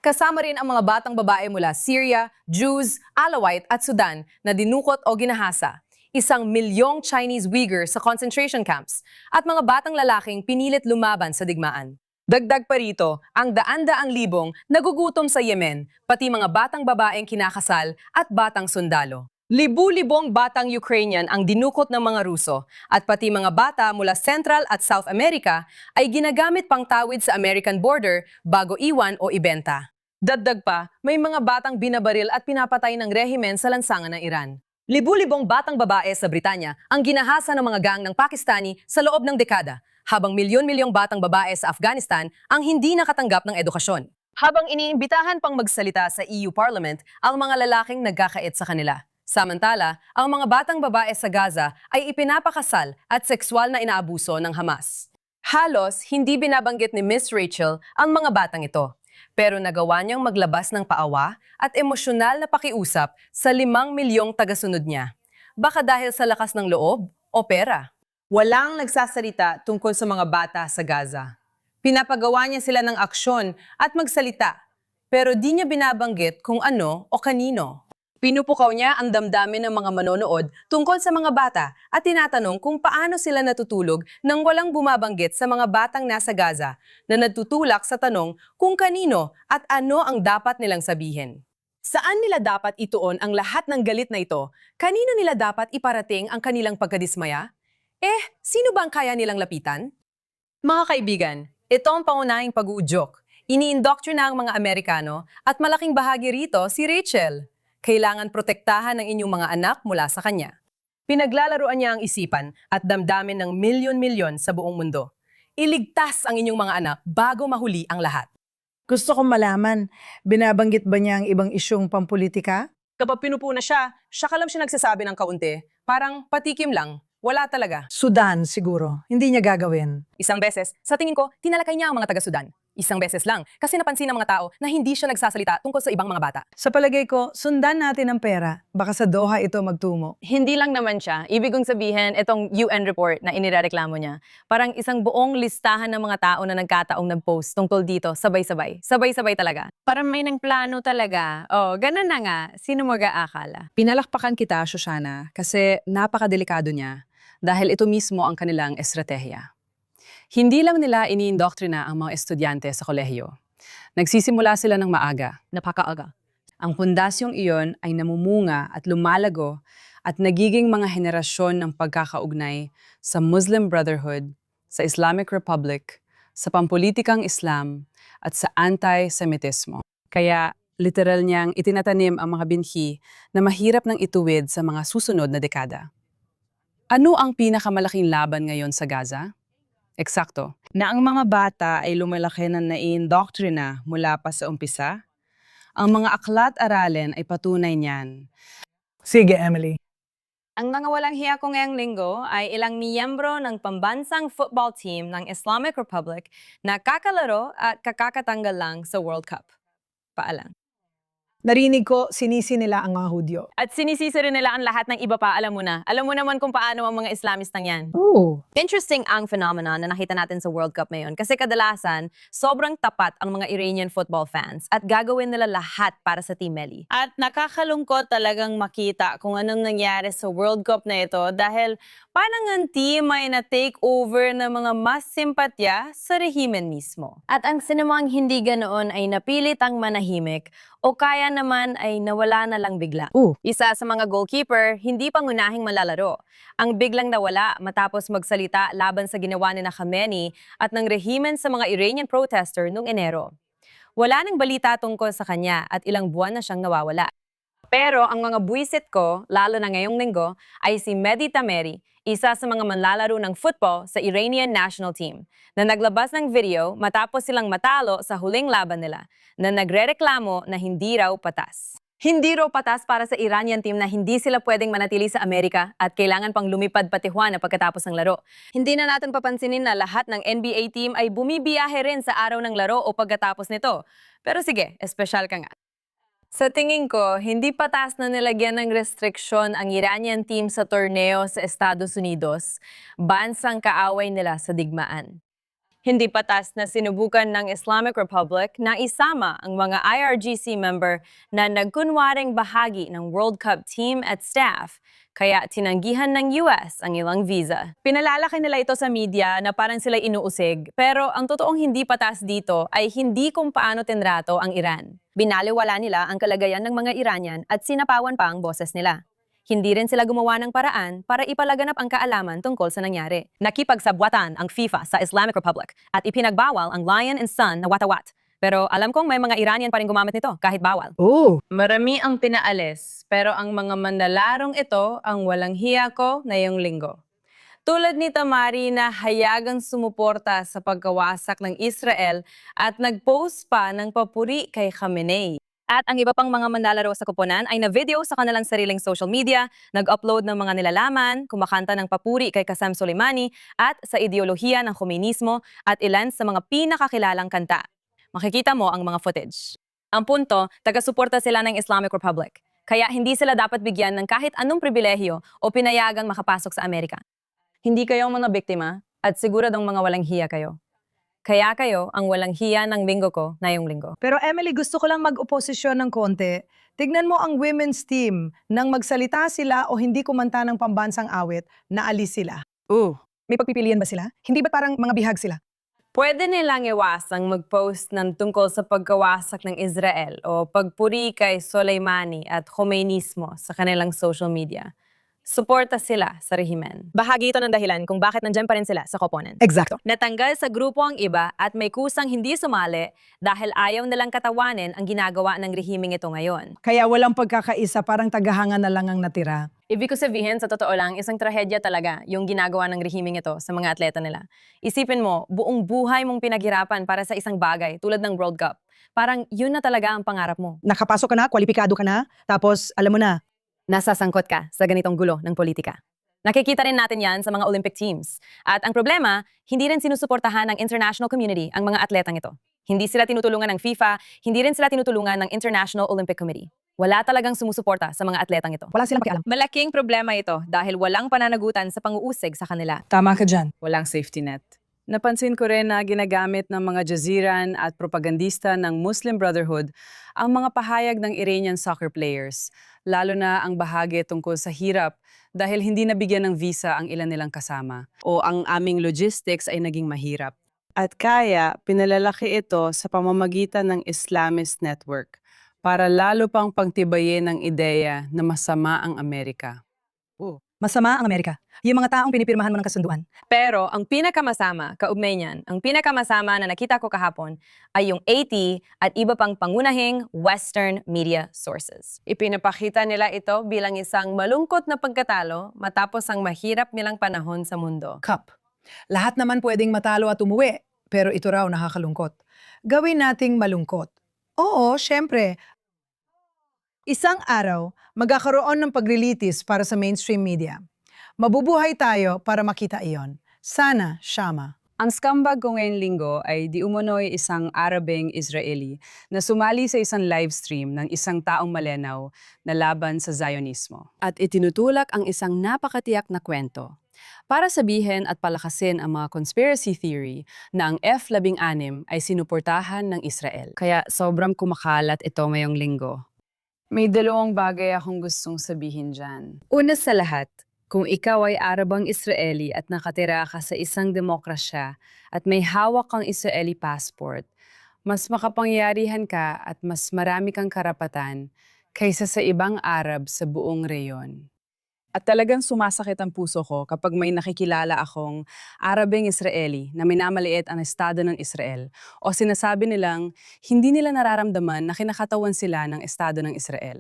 [SPEAKER 11] Kasama rin ang mga batang babae mula Syria, Jews, Alawite at Sudan na dinukot o ginahasa. 1 milyong Chinese Uyghur sa concentration camps at mga batang lalaking pinilit lumaban sa digmaan. Dagdag pa rito, ang daan-daang libong nagugutom sa Yemen, pati mga batang babaeng kinakasal at batang sundalo. Libu-libong batang Ukrainian ang dinukot ng mga Ruso at pati mga bata mula Central at South America ay ginagamit pang tawid sa American border bago iwan o ibenta. Dagdag pa, may mga batang binabaril at pinapatay ng rehimen sa lansangan ng Iran. Libu-libong batang babae sa Britanya ang ginahasa ng mga gang ng Pakistani sa loob ng dekada, habang milyon-milyong batang babae sa Afghanistan ang hindi nakatanggap ng edukasyon. Habang iniimbitahan pang magsalita sa EU Parliament ang mga lalaking nagkakait sa kanila. Samantala, ang mga batang babae sa Gaza ay ipinapakasal at sexual na inaabuso ng Hamas. Halos hindi binabanggit ni Miss Rachel ang mga batang ito. Pero nagawa niyang maglabas ng paawa at emosyonal na pakiusap sa 5 milyong tagasunod niya. Baka dahil sa lakas ng loob o pera. Walang nagsasalita tungkol sa mga bata sa Gaza. Pinapagawa niya sila ng aksyon at magsalita, pero di niya binabanggit kung ano o kanino. Pinupukaw niya ang damdamin ng mga manonood tungkol sa mga bata at tinatanong kung paano sila natutulog nang walang bumabanggit sa mga batang nasa Gaza na nagtutulak sa tanong kung kanino at ano ang dapat nilang sabihin. Saan nila dapat ituon ang lahat ng galit na ito? Kanino nila dapat iparating ang kanilang pagkadismaya? Sino ba ang kaya nilang lapitan? Mga kaibigan, ito ang pangunahing pag-uudyok. Ini-indoctrina ang mga Amerikano at malaking bahagi rito si Rachel. Kailangan protektahan ng inyong mga anak mula sa kanya. Pinaglalaruan niya ang isipan at damdamin ng milyon-milyon sa buong mundo. Iligtas ang inyong mga anak bago mahuli ang lahat.
[SPEAKER 1] Gusto kong malaman, binabanggit ba niya ang ibang isyong pampolitika?
[SPEAKER 11] Kapag pinupuna siya, siya ka lang siya nagsasabi ng kaunti. Parang patikim lang. Wala talaga.
[SPEAKER 1] Sudan siguro, hindi niya gagawin.
[SPEAKER 11] Isang beses, sa tingin ko, tinalakay niya ang mga taga-Sudan. Isang beses lang, kasi napansin ng mga tao na hindi siya nagsasalita tungkol sa ibang mga bata.
[SPEAKER 1] Sa palagay ko, sundan natin ang pera. Baka sa Doha ito magtumo.
[SPEAKER 4] Hindi lang naman siya. Ibig kong sabihin, itong UN report na inireklamo niya, parang isang buong listahan ng mga tao na nagkataong nag-post tungkol dito, sabay-sabay. Sabay-sabay talaga. Parang may nang plano talaga. Oh, ganun na nga. Sino mag-aakala?
[SPEAKER 11] Pinalakpakan kita, Shoshana, kasi napakadelikado niya dahil ito mismo ang kanilang estratehiya. Hindi lang nila iniindoktrina ang mga estudyante sa kolehiyo. Nagsisimula sila ng maaga.
[SPEAKER 4] Napakaaga.
[SPEAKER 11] Ang pundasyong iyon ay namumunga at lumalago at nagiging mga henerasyon ng pagkakaugnay sa Muslim Brotherhood, sa Islamic Republic, sa pampulitikang Islam, at sa anti-Semitismo. Kaya literal niyang itinatanim ang mga binhi na mahirap nang ituwid sa mga susunod na dekada. Ano ang pinakamalaking laban ngayon sa Gaza? Eksakto.
[SPEAKER 8] Na ang mga bata ay lumalaki na nai-indoctrina mula pa sa umpisa? Ang mga aklat-aralin ay patunay niyan.
[SPEAKER 1] Sige, Emily.
[SPEAKER 4] Ang mga walang hiya ko ngayong linggo ay ilang miyembro ng pambansang football team ng Islamic Republic na kakalaro at kakakatanggal lang sa World Cup. Paalam.
[SPEAKER 1] Narinig ko, sinisi nila ang mga Hudyo.
[SPEAKER 4] At sinisisi rin nila ang lahat ng iba pa, alam mo na. Alam mo naman kung paano ang mga Islamistang yan.
[SPEAKER 1] Oo.
[SPEAKER 4] Interesting ang phenomenon na nakita natin sa World Cup ngayon kasi kadalasan, sobrang tapat ang mga Iranian football fans at gagawin nila lahat para sa Team Melli. At nakakalungkot talagang makita kung anong nangyari sa World Cup na ito dahil parang ang team ay na-take over ng mga mas simpatya sa rehimen mismo. At ang sinumang hindi ganoon ay napilit ang manahimik o kaya naman ay nawala na lang bigla. Isa sa mga goalkeeper, hindi pangunahing malalaro. Ang biglang nawala matapos magsalita laban sa ginawa ni Khamenei at ng rehimen sa mga Iranian protester noong Enero. Wala nang balita tungkol sa kanya at ilang buwan na siyang nawawala. Pero ang mga buwisit ko, lalo na ngayong linggo, ay si Mehdi Tameri, isa sa mga manlalaro ng football sa Iranian national team, na naglabas ng video matapos silang matalo sa huling laban nila, na nagrereklamo na hindi raw patas. Hindi raw patas para sa Iranian team na hindi sila pwedeng manatili sa Amerika at kailangan pang lumipad pa Tijuana pagkatapos ng laro. Hindi na natin papansinin na lahat ng NBA team ay bumibiyahe rin sa araw ng laro o pagkatapos nito. Pero sige, espesyal ka nga. Sa tingin ko, hindi patas na nilagyan ng restriksyon ang Iranian team sa torneo sa Estados Unidos, bansang kaaway nila sa digmaan. Hindi patas na sinubukan ng Islamic Republic na isama ang mga IRGC member na nagkunwaring bahagi ng World Cup team at staff, kaya tinanggihan ng US ang ilang visa. Pinalalaki nila ito sa media na parang sila inuusig, pero ang totoong hindi patas dito ay hindi kung paano tinrato ang Iran. Binaliwala nila ang kalagayan ng mga Iranian at sinapawan pa ang boses nila. Hindi rin sila gumawa ng paraan para ipalaganap ang kaalaman tungkol sa nangyari. Nakipagsabwatan ang FIFA sa Islamic Republic at ipinagbawal ang Lion and Sun na watawat. Pero alam kong may mga Iranian pa rin gumamit nito kahit bawal. Marami ang pinaalis, pero ang mga manlalarong ito ang walang hiya ko ngayong linggo. Tulad ni Tamari na hayagang sumuporta sa pagkawasak ng Israel at nag-post pa ng papuri kay Khamenei. At ang iba pang mga manlalaro sa koponan ay na-video sa kanilang sariling social media, nag-upload ng mga nilalaman, kumakanta ng papuri kay Qasem Soleimani at sa ideolohiya ng Khomenismo at ilan sa mga pinakakilalang kanta. Makikita mo ang mga footage. Ang punto, taga-suporta sila ng Islamic Republic. Kaya hindi sila dapat bigyan ng kahit anong pribilehyo o pinayagang makapasok sa Amerika. Hindi kayo ang mga biktima at siguradong mga walang hiya kayo. Kaya kayo ang walang hiya ng linggo ko ngayong linggo.
[SPEAKER 1] Pero Emily, gusto ko lang mag-oposisyon ng konti. Tignan mo ang women's team. Nang magsalita sila o hindi kumanta ng pambansang awit, naalis sila. May pagpipilian ba sila? Hindi ba parang mga bihag sila?
[SPEAKER 4] Pwede nilang iwasang mag-post ng tungkol sa pagkawasak ng Israel o pagpuri kay Soleimani at Khomeinismo sa kanilang social media. Suporta sila sa rehimen. Bahagi ito ng dahilan kung bakit nandyan pa rin sila sa koponan.
[SPEAKER 1] Exacto.
[SPEAKER 4] Natanggal sa grupo ang iba at may kusang hindi sumali dahil ayaw nilang katawanin ang ginagawa ng rehimeng ito ngayon.
[SPEAKER 1] Kaya walang pagkakaisa, parang tagahanga na lang ang natira.
[SPEAKER 4] Ibig ko sabihin, sa totoo lang, isang trahedya talaga yung ginagawa ng rehimeng ito sa mga atleta nila. Isipin mo, buong buhay mong pinaghirapan para sa isang bagay tulad ng World Cup. Parang yun na talaga ang pangarap mo.
[SPEAKER 1] Nakapasok ka na, kwalipikado ka na, tapos alam mo na,
[SPEAKER 4] nasasangkot ka sa ganitong gulo ng politika. Nakikita rin natin yan sa mga Olympic teams. At ang problema, hindi rin sinusuportahan ng international community ang mga atletang ito. Hindi sila tinutulungan ng FIFA, hindi rin sila tinutulungan ng International Olympic Committee. Wala talagang sumusuporta sa mga atletang ito.
[SPEAKER 1] Wala silang pakialam.
[SPEAKER 4] Malaking problema ito dahil walang pananagutan sa pang-uusig sa kanila.
[SPEAKER 1] Tama ka dyan.
[SPEAKER 11] Walang safety net. Napansin ko rin na ginagamit ng mga jaziran at propagandista ng Muslim Brotherhood ang mga pahayag ng Iranian soccer players, lalo na ang bahagi tungkol sa hirap dahil hindi nabigyan ng visa ang ilan nilang kasama o ang aming logistics ay naging mahirap. At kaya pinalalaki ito sa pamamagitan ng Islamist network para lalo pang pagtibayin ang ideya na masama ang Amerika.
[SPEAKER 1] Masama ang Amerika. Yung mga taong pinipirmahan mo ng kasunduan.
[SPEAKER 4] Pero ang pinakamasama, kaugnay niyan, ang pinakamasama na nakita ko kahapon ay yung AT at iba pang pangunahing Western media sources. Ipinapakita nila ito bilang isang malungkot na pagkatalo matapos ang mahirap nilang panahon sa mundo.
[SPEAKER 1] Cup. Lahat naman pwedeng matalo at umuwi, pero ito raw nakakalungkot. Gawin nating malungkot. Oo, syempre. Isang araw, magkakaroon ng paglilitis para sa mainstream media. Mabubuhay tayo para makita iyon. Sana, Shama.
[SPEAKER 11] Ang scumbag ko ngayong linggo ay di umano'y isang Arabeng Israeli na sumali sa isang live stream ng isang taong malenaw na laban sa Zionismo. At itinutulak ang isang napakatiyak na kwento para sabihin at palakasin ang mga conspiracy theory na ang F-16 ay sinuportahan ng Israel. Kaya sobrang kumakalat ito ngayong linggo. May dalawang bagay akong gustong sabihin dyan. Una sa lahat, kung ikaw ay Arabang Israeli at nakatira ka sa isang demokrasya at may hawak kang Israeli passport, mas makapangyarihan ka at mas marami kang karapatan kaysa sa ibang Arab sa buong reyon. At talagang sumasakit ang puso ko kapag may nakikilala akong Arabeng Israeli na minamaliit ang Estado ng Israel o sinasabi nilang hindi nila nararamdaman na kinakatawan sila ng Estado ng Israel.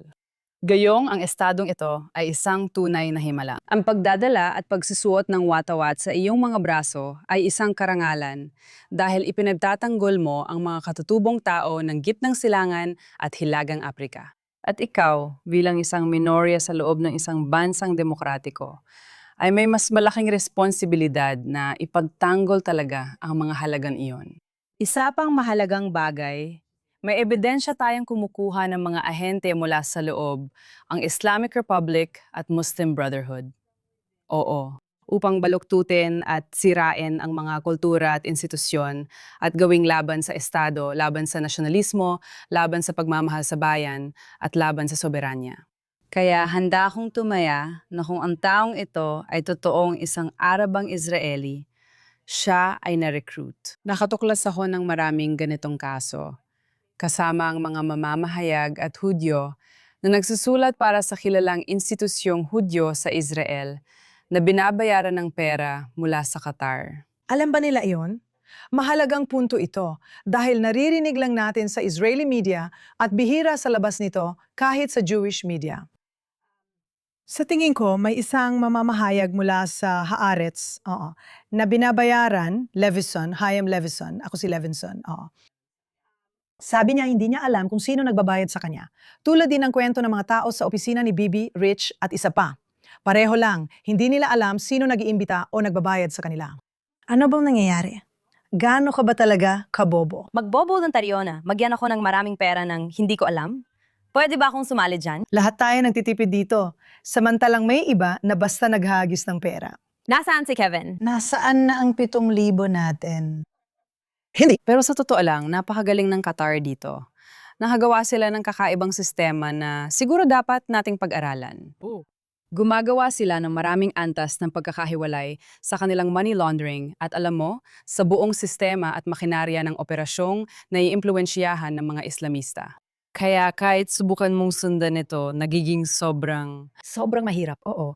[SPEAKER 11] Gayong ang estadong ito ay isang tunay na himala. Ang pagdadala at pagsusuot ng watawat sa iyong mga braso ay isang karangalan dahil ipinagtatanggol mo ang mga katutubong tao ng gitnang silangan at hilagang Aprika. At ikaw, bilang isang minorya sa loob ng isang bansang demokratiko, ay may mas malaking responsibilidad na ipagtanggol talaga ang mga halagang iyon. Isa pang mahalagang bagay, may ebidensya tayong kumukuha ng mga ahente mula sa loob, ang Islamic Republic at Muslim Brotherhood. Oo, upang baluktutin at sirain ang mga kultura at institusyon at gawing laban sa Estado, laban sa nasyonalismo, laban sa pagmamahal sa bayan, at laban sa soberanya. Kaya handa akong tumaya na kung ang taong ito ay totoong isang Arabang Israeli, siya ay na-recruit. Nakatuklas ako ng maraming ganitong kaso, kasama ang mga mamamahayag at Hudyo na nagsusulat para sa kilalang institusyong Hudyo sa Israel na binabayaran ng pera mula sa Qatar.
[SPEAKER 1] Alam ba nila iyon? Mahalagang punto ito dahil naririnig lang natin sa Israeli media at bihira sa labas nito kahit sa Jewish media. Sa tingin ko, may isang mamamahayag mula sa Haaretz na binabayaran, Hayam Levison, ako si Levinson. Sabi niya hindi niya alam kung sino nagbabayad sa kanya. Tulad din ng kwento ng mga tao sa opisina ni Bibi, Rich at isa pa. Pareho lang, hindi nila alam sino nag-iimbita o nagbabayad sa kanila. Ano bang nangyayari? Gaano ka ba talaga kabobo?
[SPEAKER 4] Magboboluntaryo na, magyan ako ng maraming pera ng hindi ko alam? Pwede ba akong sumali dyan?
[SPEAKER 1] Lahat tayo nagtitipid dito, samantalang may iba na basta naghagis ng pera.
[SPEAKER 4] Nasaan si Kevin?
[SPEAKER 1] Nasaan na ang 7,000 natin?
[SPEAKER 11] Hindi. Pero sa totoo lang, napakagaling ng Qatar dito. Nakagawa sila ng kakaibang sistema na siguro dapat nating pag-aralan. Gumagawa sila ng maraming antas ng pagkakahiwalay sa kanilang money laundering at alam mo, sa buong sistema at makinarya ng operasyong na iimpluwensyahan ng mga Islamista. Kaya kahit subukan mong sundan ito, nagiging sobrang
[SPEAKER 1] mahirap, oo.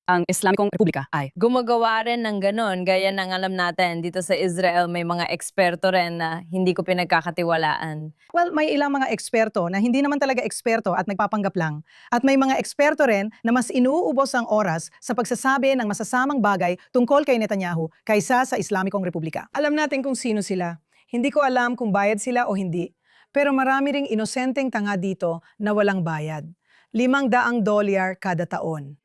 [SPEAKER 11] Ang Islamikong Republika ay
[SPEAKER 4] Gumagawa rin ng ganon, gaya ng alam natin dito sa Israel may mga eksperto rin na hindi ko pinagkakatiwalaan.
[SPEAKER 1] Well, may ilang mga eksperto na hindi naman talaga eksperto at nagpapanggap lang. At may mga eksperto rin na mas inuubos ang oras sa pagsasabi ng masasamang bagay tungkol kay Netanyahu kaysa sa Islamikong Republika. Alam natin kung sino sila. Hindi ko alam kung bayad sila o hindi. Pero marami ring inosenteng tanga dito na walang bayad. $500 kada taon.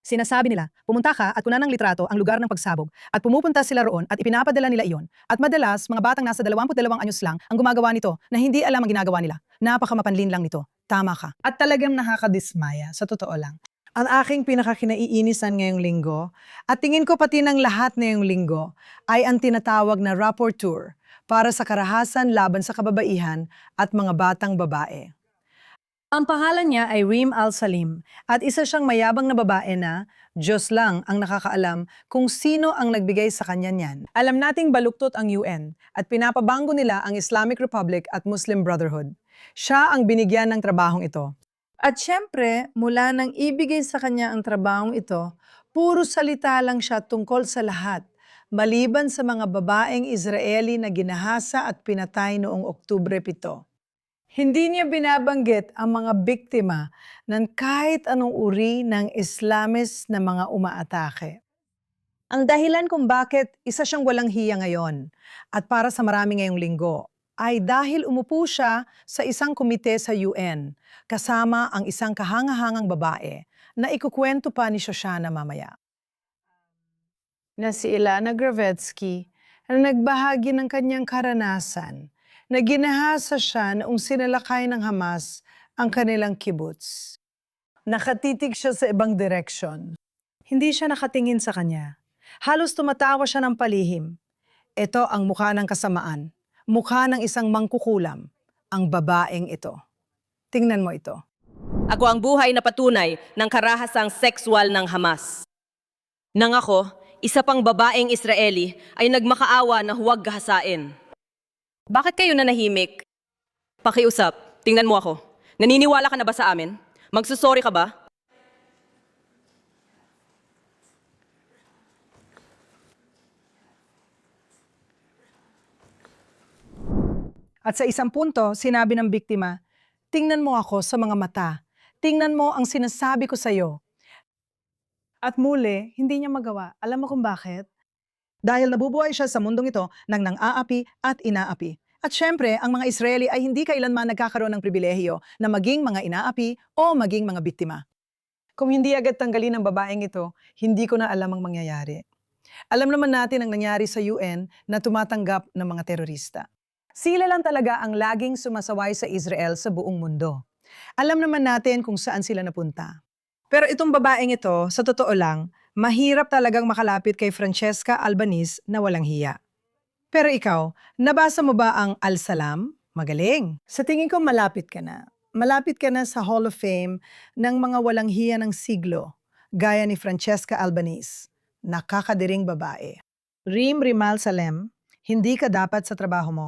[SPEAKER 1] Sinasabi nila, pumunta ka at kunan ng litrato ang lugar ng pagsabog at pumupunta sila roon at ipinapadala nila iyon. At madalas, mga batang nasa 22 anyos lang ang gumagawa nito na hindi alam ang ginagawa nila. Napakamapanlin lang nito. Tama ka. At talagang nakakadismaya, sa totoo lang. Ang aking pinakakinaiinisan ngayong linggo, at tingin ko pati ng lahat ngayong linggo, ay ang tinatawag na rapporteur para sa karahasan laban sa kababaihan at mga batang babae. Ang pangalan niya ay Reem Al-Salim at isa siyang mayabang na babae na Diyos lang ang nakakaalam kung sino ang nagbigay sa kanya niyan. Alam nating baluktot ang UN at pinapabanggo nila ang Islamic Republic at Muslim Brotherhood. Siya ang binigyan ng trabahong ito. At syempre, mula nang ibigay sa kanya ang trabahong ito, puro salita lang siya tungkol sa lahat, maliban sa mga babaeng Israeli na ginahasa at pinatay noong Oktubre 7. Hindi niya binabanggit ang mga biktima ng kahit anong uri ng Islamist na mga umaatake. Ang dahilan kung bakit isa siyang walang hiya ngayon at para sa marami ngayong linggo ay dahil umupo siya sa isang komite sa UN kasama ang isang kahangahangang babae na ikukwento pa ni Shoshana mamaya. Na si Ilana Gravetsky na nagbahagi ng kanyang karanasan na ginahasa siya noong sinalakay ng Hamas ang kanilang kibbutz. Nakatitig siya sa ibang direksyon. Hindi siya nakatingin sa kanya. Halos tumatawa siya ng palihim. Ito ang mukha ng kasamaan. Mukha ng isang mangkukulam. Ang babaeng ito. Tingnan mo ito.
[SPEAKER 16] Ako ang buhay na patunay ng karahasang sexual ng Hamas. Nang ako, isa pang babaeng Israeli ay nagmakaawa na huwag gahasain. Bakit kayo nanahimik? Pakiusap, tingnan mo ako. Naniniwala ka na ba sa amin? Magsusorry ka ba?
[SPEAKER 1] At sa isang punto, sinabi ng biktima, tingnan mo ako sa mga mata. Tingnan mo ang sinasabi ko sa iyo. At muli, hindi niya magawa. Alam mo kung bakit? Dahil nabubuhay siya sa mundong ito ng nang-aapi at inaapi. At syempre, ang mga Israeli ay hindi kailanman nagkakaroon ng pribilehiyo na maging mga inaapi o maging mga biktima. Kung hindi agad tanggalin ng babaeng ito, hindi ko na alam ang mangyayari. Alam naman natin ang nangyari sa UN na tumatanggap ng mga terorista. Sila lang talaga ang laging sumasaway sa Israel sa buong mundo. Alam naman natin kung saan sila napunta. Pero itong babaeng ito, sa totoo lang, mahirap talagang makalapit kay Francesca Albanese na walang hiya. Pero ikaw, nabasa mo ba ang Al-Salam? Magaling. Sa tingin ko malapit ka na. Malapit ka na sa Hall of Fame ng mga walang hiya ng siglo, gaya ni Francesca Albanese. Nakakadiring babae. Reem Al-Salam, hindi ka dapat sa trabaho mo.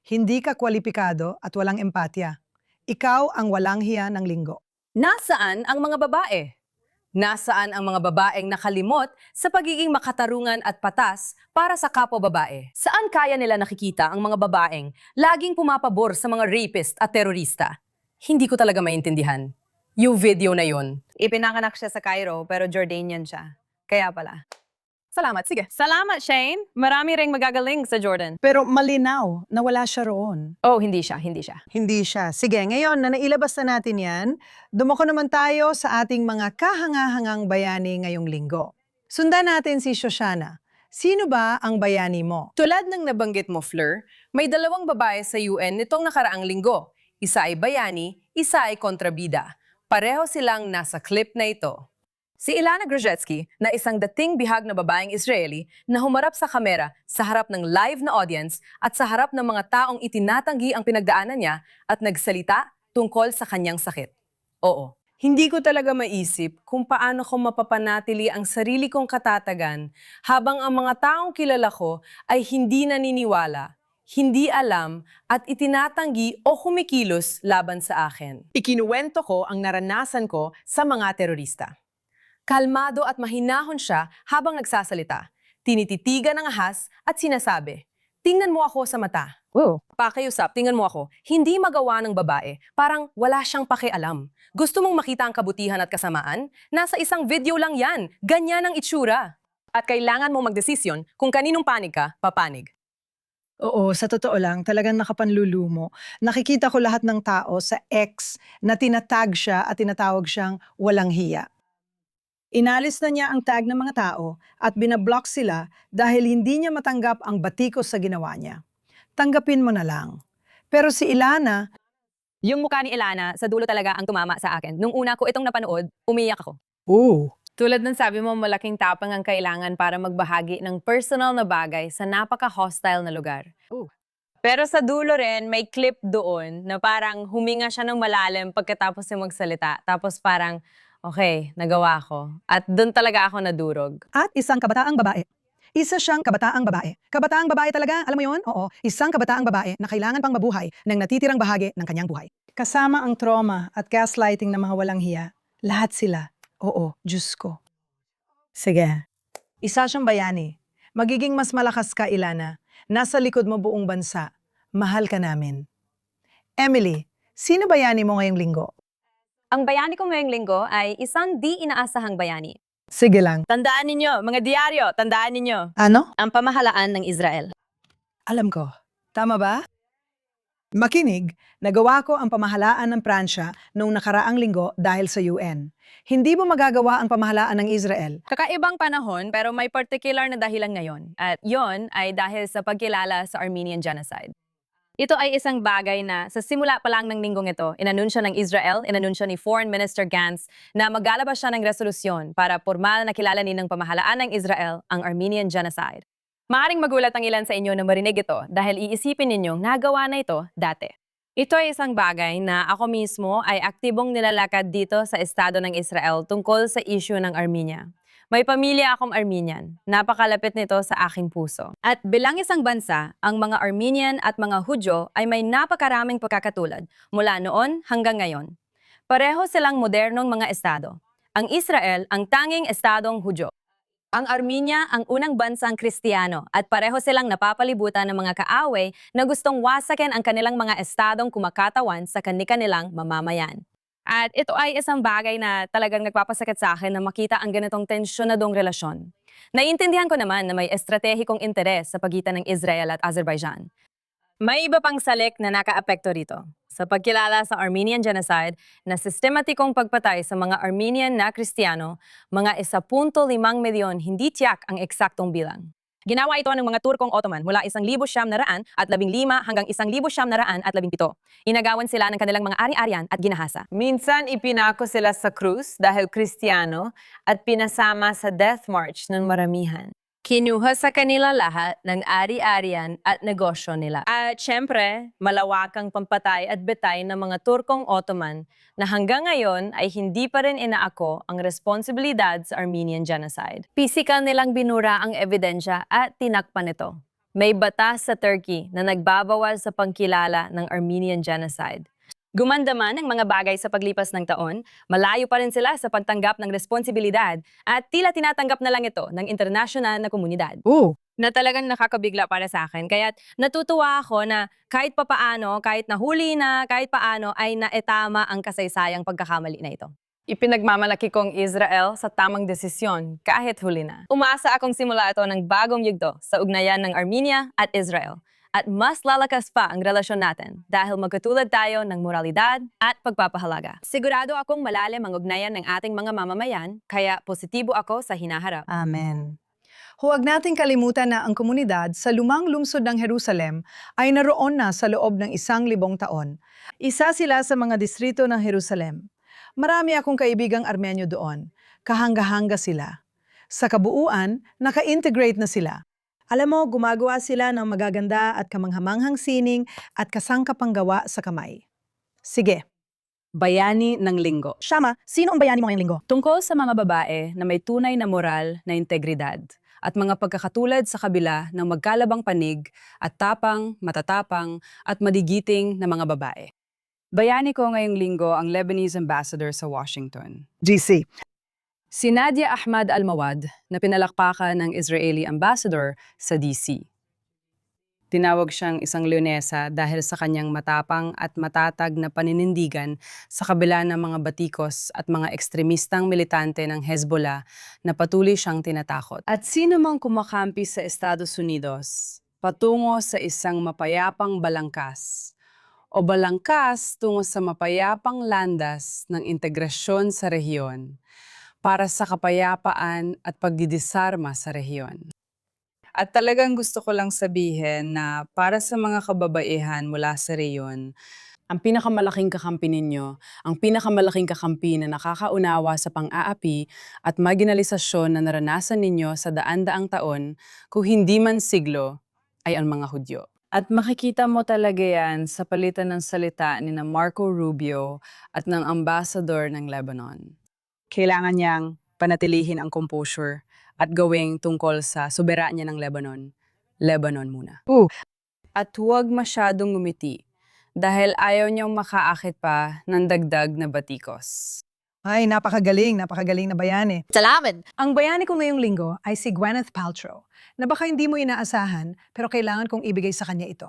[SPEAKER 1] Hindi ka kwalipikado at walang empatya. Ikaw ang walang hiya ng linggo.
[SPEAKER 10] Nasaan ang mga babae? Nasaan ang mga babaeng nakalimot sa pagiging makatarungan at patas para sa kapwa-babae? Saan kaya nila nakikita ang mga babaeng laging pumapabor sa mga rapist at terorista? Hindi ko talaga maintindihan. Yung video na yun.
[SPEAKER 4] Ipinanganak siya sa Cairo pero Jordanian siya. Kaya pala.
[SPEAKER 10] Salamat, sige.
[SPEAKER 4] Salamat, Shane. Marami ring magagaling sa Jordan.
[SPEAKER 1] Pero malinaw na wala siya roon.
[SPEAKER 4] Oh, hindi siya, hindi siya.
[SPEAKER 1] Hindi siya. Sige, ngayon na nailabas na natin yan, dumako naman tayo sa ating mga kahangahangang bayani ngayong linggo. Sundan natin si Shoshana. Sino ba ang bayani mo?
[SPEAKER 10] Tulad ng nabanggit mo, Fleur, may dalawang babae sa UN nitong nakaraang linggo. Isa ay bayani, isa ay kontrabida. Pareho silang nasa clip na ito. Si Ilana Gravetsky na isang dating bihag na babaeng Israeli na humarap sa kamera sa harap ng live na audience at sa harap ng mga taong itinatanggi ang pinagdaanan niya at nagsalita tungkol sa kanyang sakit. Oo, hindi ko talaga maisip kung paano ko mapapanatili ang sarili kong katatagan habang ang mga taong kilala ko ay hindi naniniwala, hindi alam at itinatanggi o kumikilos laban sa akin. Ikinuwento ko ang naranasan ko sa mga terorista. Kalmado at mahinahon siya habang nagsasalita. Tinititigan ng ahas at sinasabi, tingnan mo ako sa mata. Pakiusap, tingnan mo ako. Hindi magawa ng babae, parang wala siyang pakialam. Gusto mong makita ang kabutihan at kasamaan? Nasa isang video lang yan. Ganyan ang itsura. At kailangan mong magdesisyon kung kaninong panig ka, papanig.
[SPEAKER 1] Oo, sa totoo lang, talagang nakapanlulumo. Nakikita ko lahat ng tao sa X na tinatag siya at tinatawag siyang walang hiya. Inalis na niya ang tag ng mga tao at binablock sila dahil hindi niya matanggap ang batikos sa ginawa niya. Tanggapin mo na lang. Pero si Ilana,
[SPEAKER 4] Yung mukha ni Ilana, sa dulo talaga ang tumama sa akin. Nung una ko itong napanood, umiyak ako. Tulad ng sabi mo, malaking tapang ang kailangan para magbahagi ng personal na bagay sa napaka-hostile na lugar. Pero sa dulo rin, may clip doon na parang huminga siya ng malalim pagkatapos niya magsalita. Tapos parang, okay, nagawa ko. At doon talaga ako nadurog.
[SPEAKER 1] at isang kabataang babae. Isa siyang kabataang babae. Kabataang babae talaga, alam mo yon? Oo, isang kabataang babae na kailangan pang mabuhay ng natitirang bahagi ng kanyang buhay. Kasama ang trauma at gaslighting ng mga walang hiya. Lahat sila. Oo, Diyos ko. Sige. Isa siyang bayani. Magiging mas malakas ka, Ilana. Nasa likod mo buong bansa. Mahal ka namin. Emily, sino bayani mo ngayong linggo?
[SPEAKER 4] Ang bayani ko ngayong linggo ay isang di inaasahang bayani.
[SPEAKER 1] Sige lang.
[SPEAKER 4] Tandaan ninyo, mga diaryo, tandaan ninyo.
[SPEAKER 1] Ano?
[SPEAKER 4] Ang pamahalaan ng Israel.
[SPEAKER 1] Alam ko. Tama ba? Makinig, nagawa ko ang pamahalaan ng Pransya noong nakaraang linggo dahil sa UN. Hindi mo magagawa ang pamahalaan ng Israel.
[SPEAKER 4] Kakaibang panahon pero may particular na dahilan ngayon. At yon ay dahil sa pagkilala sa Armenian Genocide. Ito ay isang bagay na sa simula pa lang ng linggong ito, inanunsyo ng Israel, inanunsyo ni Foreign Minister Gantz na maglalabas siya ng resolusyon para formal na kilalanin ng pamahalaan ng Israel ang Armenian Genocide. Maaring magulat ang ilan sa inyo na marinig ito dahil iisipin ninyong nagawa na ito dati. Ito ay isang bagay na ako mismo ay aktibong nilalakad dito sa estado ng Israel tungkol sa issue ng Armenia. May pamilya akong Armenian. Napakalapit nito sa aking puso. At bilang isang bansa, ang mga Armenian at mga Hudyo ay may napakaraming pagkakatulad mula noon hanggang ngayon. Pareho silang modernong mga estado. Ang Israel ang tanging estadong Hudyo. Ang Armenia ang unang bansang Kristiyano at pareho silang napapalibutan ng mga kaaway na gustong wasakin ang kanilang mga estadong kumakatawan sa kanilang mamamayan. At ito ay isang bagay na talagang nagpapasakit sa akin na makita ang ganitong tensyonadong relasyon. Naiintindihan ko naman na may estratehikong interes sa pagitan ng Israel at Azerbaijan. May iba pang salik na nakaapekto rito. Sa pagkilala sa Armenian Genocide na sistematikong pagpatay sa mga Armenian na Kristiyano, mga 1.5 milyon hindi tiyak ang eksaktong bilang. Ginawa ito ng mga Turkong Ottoman mula 1,915 hanggang 1,917. Inagawan sila ng kanilang mga ari-arian at ginahasa. Minsan ipinako sila sa krus dahil Kristiyano at pinasama sa death march ng maramihan. Kinuha sa kanila lahat ng ari-arian at negosyo nila. At syempre, malawakang pampatay at betay ng mga Turkong Ottoman na hanggang ngayon ay hindi pa rin inaako ang responsibilidad sa Armenian Genocide. Pisikal nilang binura ang ebidensya at tinakpan ito. May batas sa Turkey na nagbabawal sa pangkilala ng Armenian Genocide. Gumanda man ang mga bagay sa paglipas ng taon, malayo pa rin sila sa pagtanggap ng responsibilidad at tila tinatanggap na lang ito ng internasyonal na komunidad. Na talagang nakakabigla para sa akin. Kaya natutuwa ako na kahit papaano, kahit nahuli na, kahit paano ay naetama ang kasaysayang pagkakamali na ito. Ipinagmamalaki kong Israel sa tamang desisyon kahit huli na. Umasa akong simula ito ng bagong yugto sa ugnayan ng Armenia at Israel. At mas lalakas pa ang relasyon natin dahil magkatulad tayo ng moralidad at pagpapahalaga. Sigurado akong malalim ang ugnayan ng ating mga mamamayan, kaya positibo ako sa hinaharap.
[SPEAKER 1] Amen. Huwag nating kalimutan na ang komunidad sa lumang lungsod ng Jerusalem ay naroon na sa loob ng 1,000 taon. Isa sila sa mga distrito ng Jerusalem. Marami akong kaibigang Armenyo doon. Kahanga-hanga sila. Sa kabuuan, naka-integrate na sila. Alam mo, gumagawa sila ng magaganda at kamanghamanghang sining at kasangkapang gawa sa kamay. Sige.
[SPEAKER 11] Bayani ng linggo.
[SPEAKER 1] Shama, sino ang bayani mo ngayong linggo?
[SPEAKER 11] Tungkol sa mga babae na may tunay na moral na integridad at mga pagkakatulad sa kabila ng magkalabang panig at tapang, matatapang at madigiting na mga babae. Bayani ko ngayong linggo ang Lebanese ambassador sa Washington.
[SPEAKER 1] GC.
[SPEAKER 11] Si Nadia Ahmad Al-Mawad na pinalakpakan ng Israeli ambassador sa DC. Tinawag siyang isang leonesa dahil sa kanyang matapang at matatag na paninindigan sa kabila ng mga batikos at mga ekstremistang militante ng Hezbollah na patuloy siyang tinatakot. At sino mang kumakampi sa Estados Unidos patungo sa isang mapayapang balangkas o balangkas tungo sa mapayapang landas ng integrasyon sa rehiyon, para sa kapayapaan at pagdidisarma sa rehiyon. At talagang gusto ko lang sabihin na para sa mga kababaihan mula sa rehiyon, ang pinakamalaking kakampi ninyo, ang pinakamalaking kakampi na nakakaunawa sa pang-aapi at marginalisasyon na naranasan ninyo sa daan-daang taon, kung hindi man siglo, ay ang mga Hudyo. At makikita mo talaga yan sa palitan ng salita ni na Marco Rubio at ng ambassador ng Lebanon. Kailangan niyang panatilihin ang composure at gawing tungkol sa soberanya ng Lebanon. Lebanon muna. At huwag masyadong ngumiti dahil ayaw niyang makaakit pa ng dagdag na batikos.
[SPEAKER 1] Ay, napakagaling na bayani.
[SPEAKER 10] Salamat!
[SPEAKER 1] Ang bayani ko ngayong linggo ay si Gwyneth Paltrow, na baka hindi mo inaasahan pero kailangan kong ibigay sa kanya ito.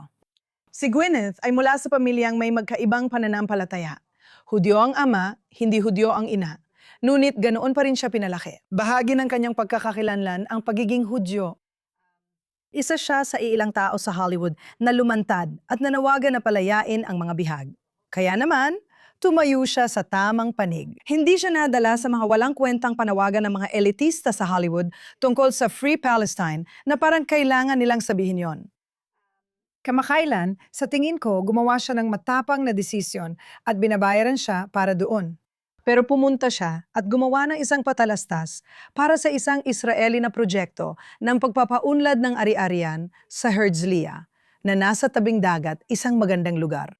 [SPEAKER 1] Si Gwyneth ay mula sa pamilyang may magkaibang pananampalataya. Hudyo ang ama, hindi Hudyo ang ina. Ngunit ganoon pa rin siya pinalaki. Bahagi ng kanyang pagkakakilanlan ang pagiging Hudyo. Isa siya sa iilang tao sa Hollywood na lumantad at nanawagan na palayain ang mga bihag. Kaya naman, tumayo siya sa tamang panig. Hindi siya nadala sa mga walang kwentang panawagan ng mga elitista sa Hollywood tungkol sa Free Palestine na parang kailangan nilang sabihin yon. Kamakailan, sa tingin ko, gumawa siya ng matapang na desisyon at binabayaran siya para doon. Pero pumunta siya at gumawa ng isang patalastas para sa isang Israeli na proyekto ng pagpapaunlad ng ari-arian sa Herzliya na nasa tabing dagat, isang magandang lugar.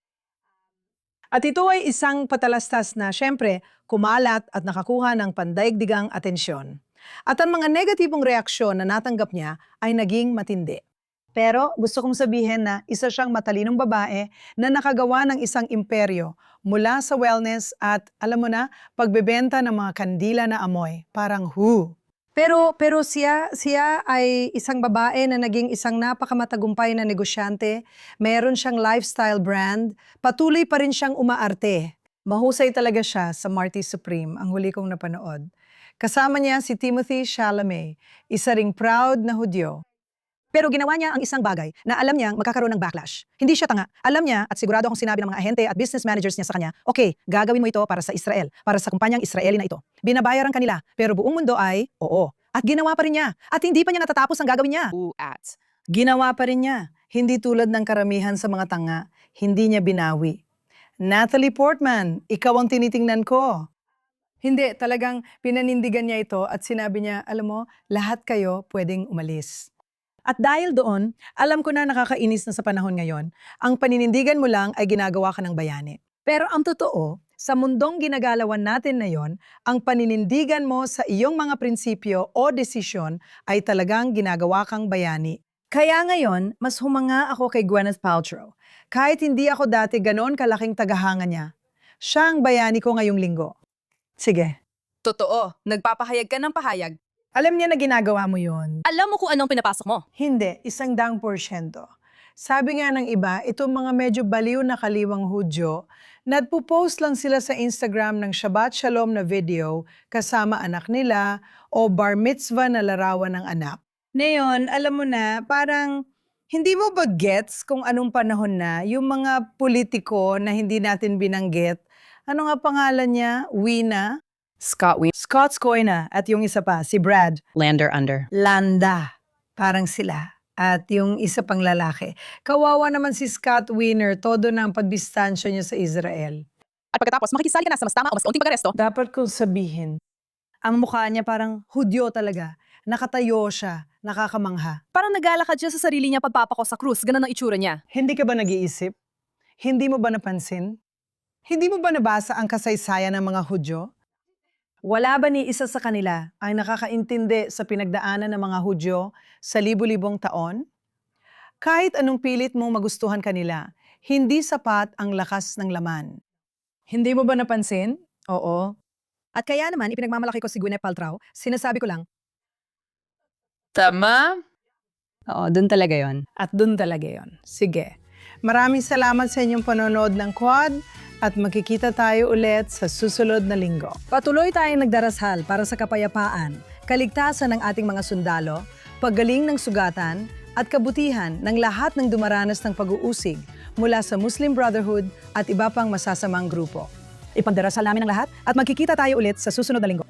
[SPEAKER 1] At ito ay isang patalastas na syempre kumalat at nakakuha ng pandaigdigang atensyon. At ang mga negatibong reaksyon na natanggap niya ay naging matindi. Pero gusto kong sabihin na isa siyang matalinong babae na nakagawa ng isang imperyo mula sa wellness at, alam mo na, pagbebenta ng mga kandila na amoy. Parang Pero siya ay isang babae na naging isang napakamatagumpay na negosyante. Meron siyang lifestyle brand. Patuloy pa rin siyang umaarte. Mahusay talaga siya sa Marty Supreme, ang huli kong napanood. Kasama niya si Timothy Chalamet, isa ring proud na Hudyo. Pero ginawa niya ang isang bagay na alam niyang magkakaroon ng backlash. Hindi siya tanga. Alam niya at sigurado akong sinabi ng mga ahente at business managers niya sa kanya, okay, gagawin mo ito para sa Israel, para sa kumpanyang Israeli na ito. Binabayaran kanila, pero buong mundo ay, oo. At ginawa pa rin niya. At hindi pa niya natatapos ang gagawin niya. Ginawa pa rin niya. Hindi tulad ng karamihan sa mga tanga, hindi niya binawi. Natalie Portman, ikaw ang tinitingnan ko. Hindi, talagang pinanindigan niya ito at sinabi niya, alam mo, lahat kayo pwedeng umalis. At dahil doon, alam ko na nakakainis na sa panahon ngayon, ang paninindigan mo lang ay ginagawa ka ng bayani. Pero ang totoo, sa mundong ginagalawan natin na yon, ang paninindigan mo sa iyong mga prinsipyo o desisyon ay talagang ginagawa kang bayani. Kaya ngayon, mas humanga ako kay Gwyneth Paltrow. Kahit hindi ako dati ganoon kalaking tagahanga niya. Siya ang bayani ko ngayong linggo. Sige.
[SPEAKER 11] Totoo, nagpapahayag ka ng pahayag.
[SPEAKER 1] Alam niya na ginagawa mo yun.
[SPEAKER 10] Alam mo kung anong pinapasok mo?
[SPEAKER 1] Hindi, 100%. Sabi nga ng iba, itong mga medyo baliw na kaliwang Hudyo, nagpo-post lang sila sa Instagram ng Shabbat Shalom na video kasama anak nila o bar mitzvah na larawan ng anak. Ngayon, alam mo na, parang hindi mo ba gets kung anong panahon na yung mga politiko na hindi natin binanggit? Ano nga pangalan niya? Wina? Scott Scoina at yung isa pa, si Brad. Landa. Parang sila. At yung isa pang lalaki. Kawawa naman si Scott Wiener, todo ng pagdistansya niya sa Israel.
[SPEAKER 11] At pagkatapos, makikisali ka na sa mas tama o mas kaunting pag-aresto.
[SPEAKER 1] Dapat kong sabihin, ang mukha niya parang Hudyo talaga. Nakatayo siya, nakakamangha.
[SPEAKER 10] Parang naglalakad siya sa sarili niya pagpapako sa krus. Ganun ang itsura niya.
[SPEAKER 1] Hindi ka ba nag-iisip? Hindi mo ba napansin? Hindi mo ba nabasa ang kasaysayan ng mga Hudyo? Wala ba ni isa sa kanila ay nakakaintindi sa pinagdaanan ng mga Hudyo sa libu-libong taon? Kahit anong pilit mong magustuhan kanila, hindi sapat ang lakas ng laman. Hindi mo ba napansin? Oo. At kaya naman, ipinagmamalaki ko si Gwyneth Paltrow, sinasabi ko lang,
[SPEAKER 11] Tama? Oo, dun talaga yon.
[SPEAKER 1] at dun talaga yon. Sige. Maraming salamat sa inyong panonood ng Quad at magkikita tayo ulit sa susunod na linggo. Patuloy tayong nagdarasal para sa kapayapaan, kaligtasan ng ating mga sundalo, paggaling ng sugatan, at kabutihan ng lahat ng dumaranas ng pag-uusig mula sa Muslim Brotherhood at iba pang masasamang grupo. Ipagdarasal namin ang lahat at magkikita tayo ulit sa susunod na linggo.